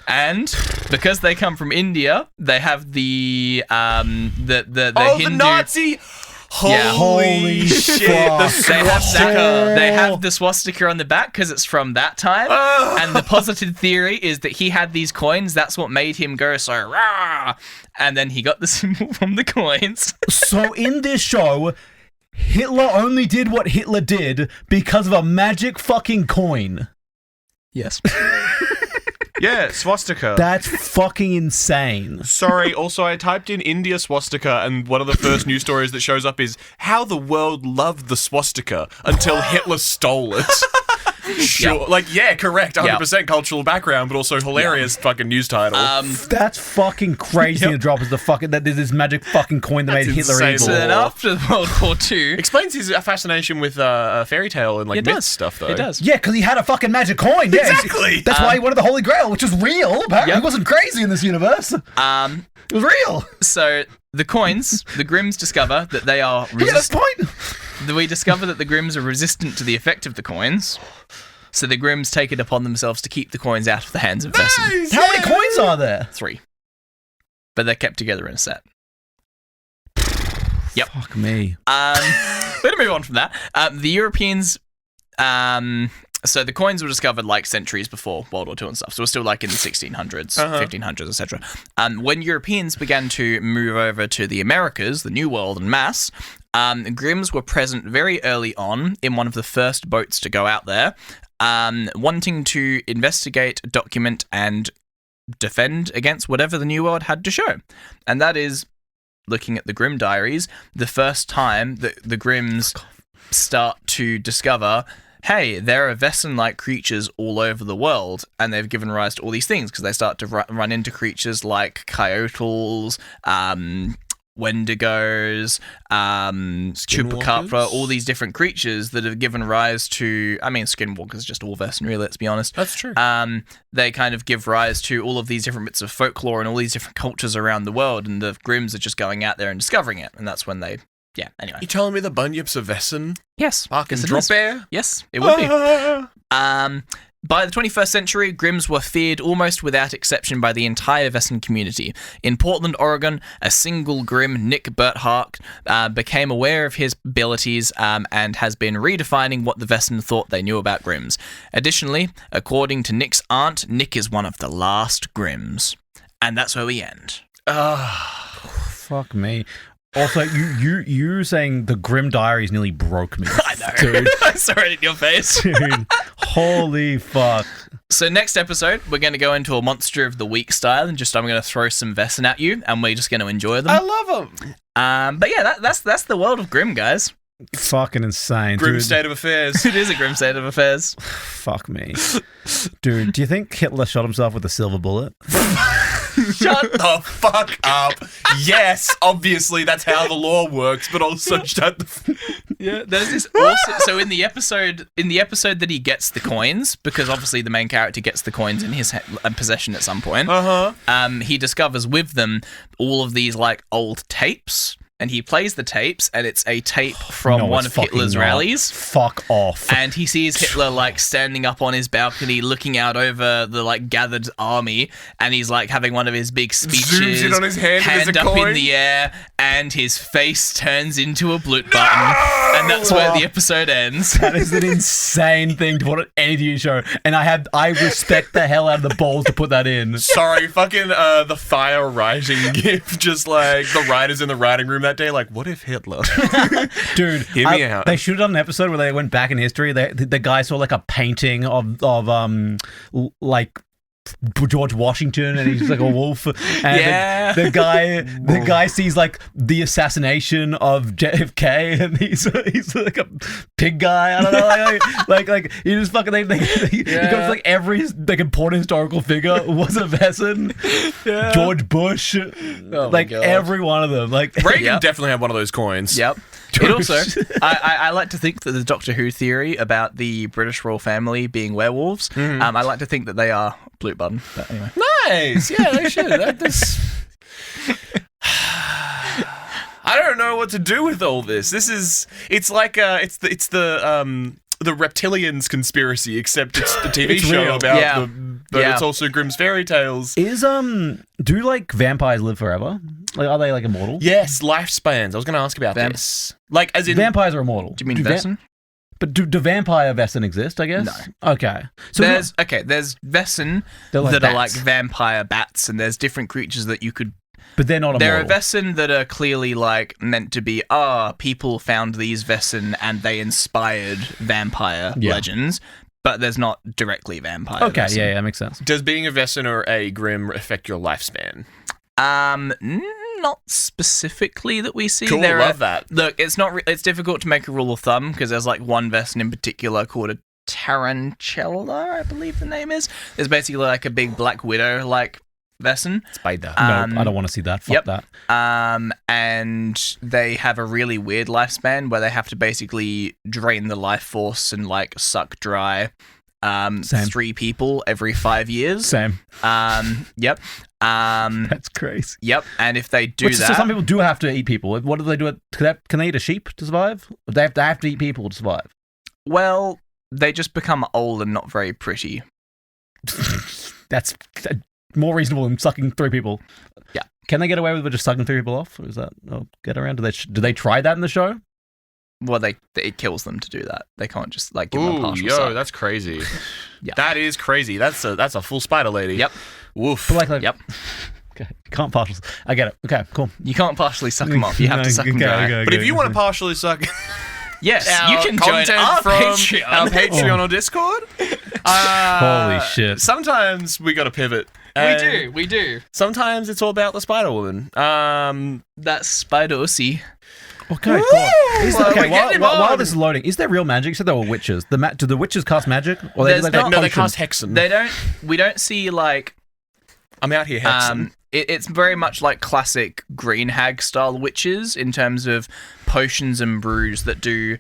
And because they come from India, they have the Hindu... the Nazi... Holy shit. They have the swastika on the back because it's from that time. And the posited theory is that he had these coins. That's what made him go so rah. And then he got the symbol from the coins. So in this show, Hitler only did what Hitler did because of a magic fucking coin. Yes. Yeah, swastika. That's fucking insane. Sorry, also I typed in India swastika and one of the first news stories that shows up is how the world loved the swastika until Hitler stole it. Sure. Yep. Like, yeah, correct. 100% cultural background, but also hilarious fucking news title. That's fucking crazy to drop as the fucking that there's this magic fucking coin that made Hitler insane. evil. So then after World War II... Explains his fascination with fairy tale and like myth stuff, though. It does. Yeah, because he had a fucking magic coin. Yeah, Exactly. That's why he wanted the Holy Grail, which is real. Apparently, Yep. he wasn't crazy in this universe. It was real. So the coins, the Grimms discover that they are Yeah, that's the point. We discover that the Grimms are resistant to the effect of the coins, so the Grimms take it upon themselves to keep the coins out of the hands of Vessen. How many coins are there? 3. But they're kept together in a set. Yep. Fuck me. We're going to move on from that. The Europeans... so the coins were discovered like centuries before World War II and stuff. So we're still like in the 1600s, 1500s, etc. When Europeans began to move over to the Americas, the New World en masse, Grimms were present very early on in one of the first boats to go out there, wanting to investigate, document, and defend against whatever the New World had to show. And that is, looking at the Grimm diaries, the first time that the Grimms start to discover, hey, there are Vessen-like creatures all over the world, and they've given rise to all these things, because they start to run into creatures like coyotals, wendigos, chupacabra, all these different creatures that have given rise to, I mean, skinwalkers just all Vessen, really, let's be honest. That's true. They kind of give rise to all of these different bits of folklore and all these different cultures around the world, and the Grimms are just going out there and discovering it, and that's when they... Yeah, anyway. You telling me the bunyips are Vessen? Yes. Fucking Yes, it drop is. air? Yes, it would be. By the 21st century, Grimms were feared almost without exception by the entire Vessen community. In Portland, Oregon, a single Grimm, Nick Burthart, became aware of his abilities and has been redefining what the Vessen thought they knew about Grimms. Additionally, according to Nick's aunt, Nick is one of the last Grimms. And that's where we end. Fuck me. Also, you saying the Grimm diaries nearly broke me. I know. Dude. I saw it in your face. Dude, holy fuck. So next episode, we're going to go into a Monster of the Week style, and I'm going to throw some Vessen at you, and we're just going to enjoy them. I love them. But yeah, that's the world of Grimm, guys. Fucking insane, Grim dude. state of affairs. It is a grim state of affairs. Fuck me. Dude, do you think Hitler shot himself with a silver bullet? Shut the fuck up. Yes, obviously that's how the law works, but also shut the Yeah, there's this awesome. So in the episode that he gets the coins, because obviously the main character gets the coins in his possession at some point. He discovers with them all of these like old tapes and he plays the tapes, and it's a tape from No, one it's of Hitler's fucking not. rallies. Fuck off. And he sees Hitler like standing up on his balcony, looking out over the like gathered army, and he's like having one of his big speeches. Zooms in on his hand and there's a up coin. in the air, and his face turns into a bloop button, and that's where the episode ends. That is an insane thing to put on any TV show, and I respect the hell out of the balls to put that in. Sorry, fucking the fire writing gif, just like the writers in the writing room that day, like, what if Hitler? Dude, Hear me out. They should have done an episode where they went back in history. The guy saw like a painting of like George Washington, and he's like a wolf. And Yeah. the guy sees like the assassination of JFK, and he's like a pig guy. I don't know, like he just fucking he goes like every like important historical figure was a Vesson. Yeah. George Bush, like God. every one of them. Like Reagan Yep. definitely had one of those coins. Yep. It also, I like to think that the Doctor Who theory about the British royal family being werewolves, I like to think that they are bloop button. But anyway. Nice. Yeah, they should. I don't know what to do with all this. It's like it's the reptilians conspiracy, except it's the TV It's show real. about Yeah. but Yeah. it's also Grimm's fairy tales. Do like vampires live forever? Like, are they like immortal? Yes, lifespans. I was going to ask about this. Like, as in, Vampires are immortal. Do you mean Vesson? But do vampire Vesson exist, I guess? No. Okay. So There's Vesson They're like that are like bats. vampire bats, and there's different creatures that you could. but they're not There are immortal. Vesson that are clearly like meant to be. People found these Vesson and they inspired vampire Yeah. legends, but there's not directly vampire. Okay, Vesson. yeah, that makes sense. does being a Vesson or a Grimm affect your lifespan? Not specifically that we see. Cool, There love are, that. Look, it's difficult to make a rule of thumb because there's like one Vesson in particular called a Tarantella, I believe the name is. There's basically like a big Black Widow like Vesson. Spider. No, I don't want to see that. Fuck yep. that. And they have a really weird lifespan where they have to basically drain the life force and like suck dry Same. 3 people every 5 years. Same. Yep. That's crazy. Yep. And if they do So that, some people do have to eat people. What do they do? Can they eat a sheep to survive? Or they have to eat people to survive. well, they just become old and not very pretty. That's more reasonable than sucking 3 people. Yeah. Can they get away with just sucking 3 people off? Or is that get around? Do they try that in the show? Well, it kills them to do that. They can't just like give them a Ooh, partial yo, suck. that's crazy. Yeah. That is crazy. That's a full spider lady. Yep. Woof. But like, Yep. okay, you can't partial. I get it. Okay, cool. You can't partially suck them off. You have to suck them dry. But if you want to partially suck Yes, our you can join content our from Patreon. our Patreon or Discord, Holy shit. Sometimes we got to pivot. We do. Sometimes it's all about the Spider Woman. That's Spider Ussy. Okay, God. Well, we're getting While on. this is loading, is there real magic? So there were witches. Do the witches cast magic? Or they, There's like, not- No, they potions? cast Hexen. They don't. We don't see like. I'm out here, Hexen. It's very much like classic Green Hag style witches in terms of potions and brews that do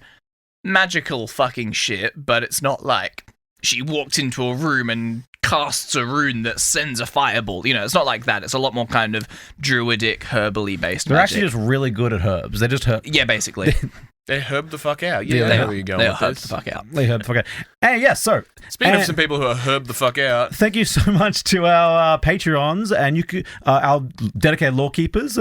magical fucking shit, but it's not like she walked into a room and casts a rune that sends a fireball. You know, it's not like that. It's a lot more kind of druidic, herbally based They're magic. actually just really good at herbs. They're just Yeah, basically. They herb the fuck out. Yeah, Yeah, they I know are. where you're going They'll with herb this. the fuck out. They herb the fuck out. And yeah, so Speaking and of some people who are herb the fuck out, thank you so much to our Patreons and our dedicated lore keepers.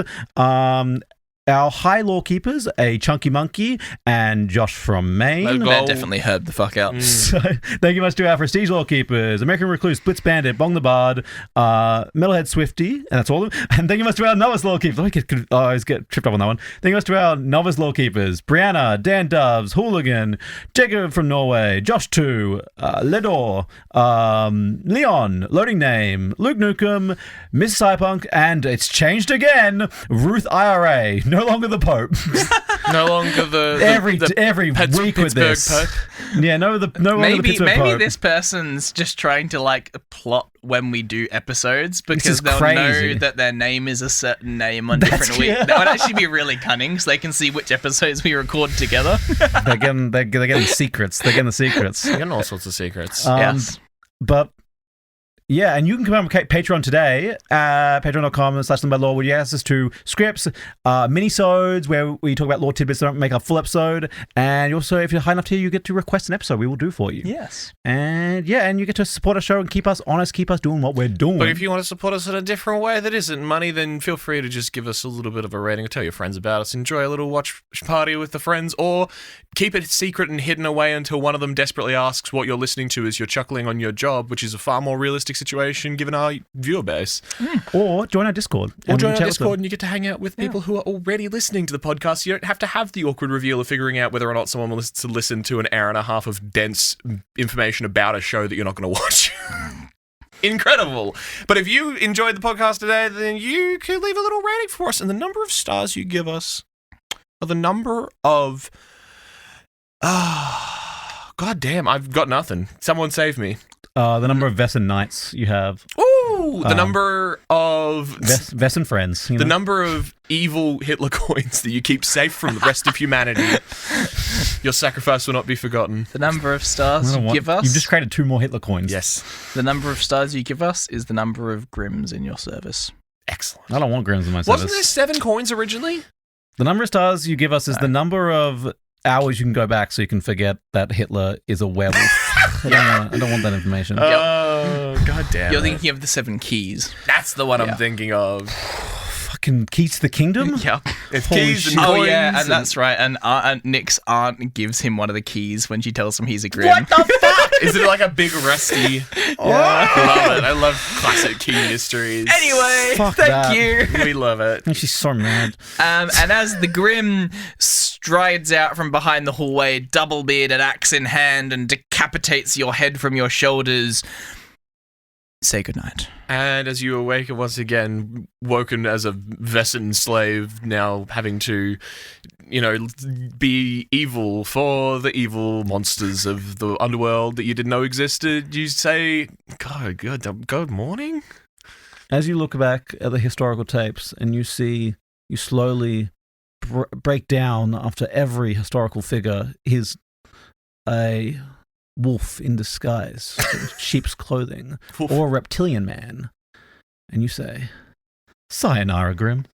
Our high lore keepers, a Chunky Monkey and Josh from Maine. Let's go. They're definitely herb the fuck out. So, thank you much to our prestige lore keepers, American Recluse, Blitz Bandit, Bong the Bard, Metalhead Swifty, and that's all of them. And thank you much to our novice lore keepers. I always get tripped up on that one. Thank you much to our novice lore keepers, Brianna, Dan Doves, Hooligan, Jacob from Norway, Josh 2, Ledor, Leon, Loading Name, Luke Nukem, Miss Cypunk, and it's changed again, Ruth IRA, no longer the Pope. no longer the every Pitts- week with Pittsburgh this. Pope. Yeah, no longer the Maybe Pittsburgh Pope. this person's just trying to like plot when we do episodes is because they'll crazy. know that their name is a certain name on That's- different weeks. yeah. That would actually be really cunning, so they can see which episodes we record together. They're getting secrets. They're getting the secrets. They're getting all sorts of secrets. Yes. But Yeah, and you can come on Patreon today, patreon.com/limbylore, where you have access to scripts, mini-sodes where we talk about lore tidbits that don't make a full episode, and also, if you're high enough tier, you get to request an episode we will do for you. Yes. And you get to support our show and keep us honest, keep us doing what we're doing. But if you want to support us in a different way that isn't money, then feel free to just give us a little bit of a rating or tell your friends about us. Enjoy a little watch party with the friends, or keep it secret and hidden away until one of them desperately asks what you're listening to as you're chuckling on your job, which is a far more realistic situation given our viewer base. Or join our Discord. Or join our Discord and you get to hang out with people who are already listening to the podcast. You don't have to have the awkward reveal of figuring out whether or not someone wants to listen to an hour and a half of dense information about a show that you're not going to watch. Incredible. But if you enjoyed the podcast today, then you could leave a little rating for us. And the number of stars you give us are the number of... God damn, I've got nothing. Someone save me. The number of Vesson Knights you have. Ooh, the number of... Vesson friends. You know? The number of evil Hitler coins that you keep safe from the rest of humanity. Your sacrifice will not be forgotten. The number of stars you give us... You've just created 2 more Hitler coins. Yes. The number of stars you give us is the number of Grimms in your service. Excellent. I don't want Grimms in my service. Wasn't there 7 coins originally? The number of stars you give us is the number of hours you can go back so you can forget that Hitler is a werewolf. I don't want that information. Oh, god damn. You're thinking of the 7 keys. That's the one I'm thinking of. Fucking keys to the kingdom? Yeah. It's Holy keys shit. and Oh, coins. yeah, and that's right. And Nick's aunt gives him one of the keys when she tells him he's a Grimm. What the fuck? Is it like a big rusty? I love it. I love classic key mysteries. Anyway, Fuck thank that. you. We love it. She's so mad. And as the Grimm strides out from behind the hallway, double bearded axe in hand, and decapitates your head from your shoulders, say goodnight. And as you awaken once again, woken as a Vesson slave, now having to, be evil for the evil monsters of the underworld that you didn't know existed, you say, good morning? As you look back at the historical tapes and you slowly break down after every historical figure is a wolf in disguise, sheep's clothing, or a reptilian man, and you say, "Sayonara, Grimm."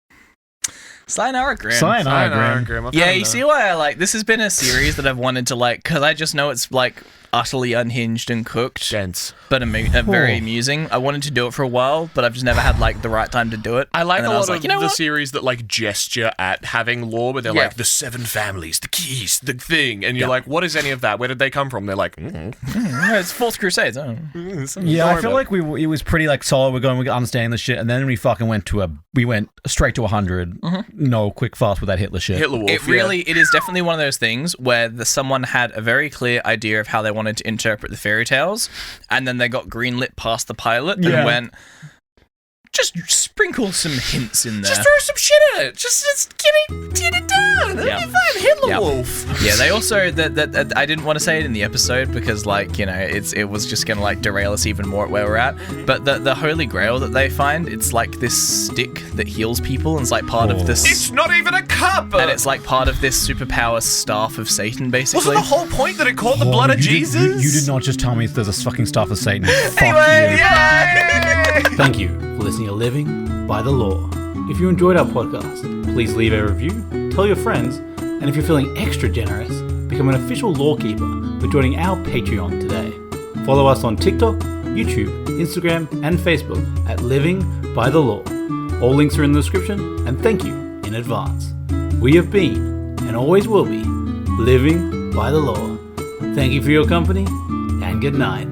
Sayonara, Grimm. Sayonara, Grimm. I've Yeah, had you enough. see why I like this has been a series that I've wanted to because I just know it's utterly unhinged and cooked, Dense. but very amusing. I wanted to do it for a while, but I've just never had the right time to do it. I like And a then lot was of you know the what? series that gesture at having lore, but they're like the 7 families, the keys, the thing, and you're like, what is any of that? Where did they come from? They're like, It's Fourth Crusades. Oh. Yeah, I feel like it was pretty solid. We're understanding the shit, and then we fucking went straight to 100. No quick fast with that Hitler shit. Hitler Wolf. It is definitely one of those things where someone had a very clear idea of how they wanted to interpret the fairy tales, and then they got greenlit past the pilot and went, just sprinkle some hints in there. Just throw some shit at it. Just get it done. That'll be fine. Hitler Wolf. Yeah, they also that I didn't want to say it in the episode because it was just gonna derail us even more at where we're at. But the Holy Grail that they find, it's this stick that heals people, and it's part of this. It's not even a cup. And it's part of this superpower staff of Satan, basically. Wasn't the whole point that it called the blood of Jesus? You did not just tell me there's a fucking staff of Satan. Anyway, Fuck you. Thank you for listening to Living by the Law. If you enjoyed our podcast, please leave a review, tell your friends, and if you're feeling extra generous, become an official lawkeeper by joining our Patreon today. Follow us on TikTok, YouTube, Instagram, and Facebook at Living by the Law. All links are in the description, and thank you in advance. We have been, and always will be, living by the law. Thank you for your company, and good night.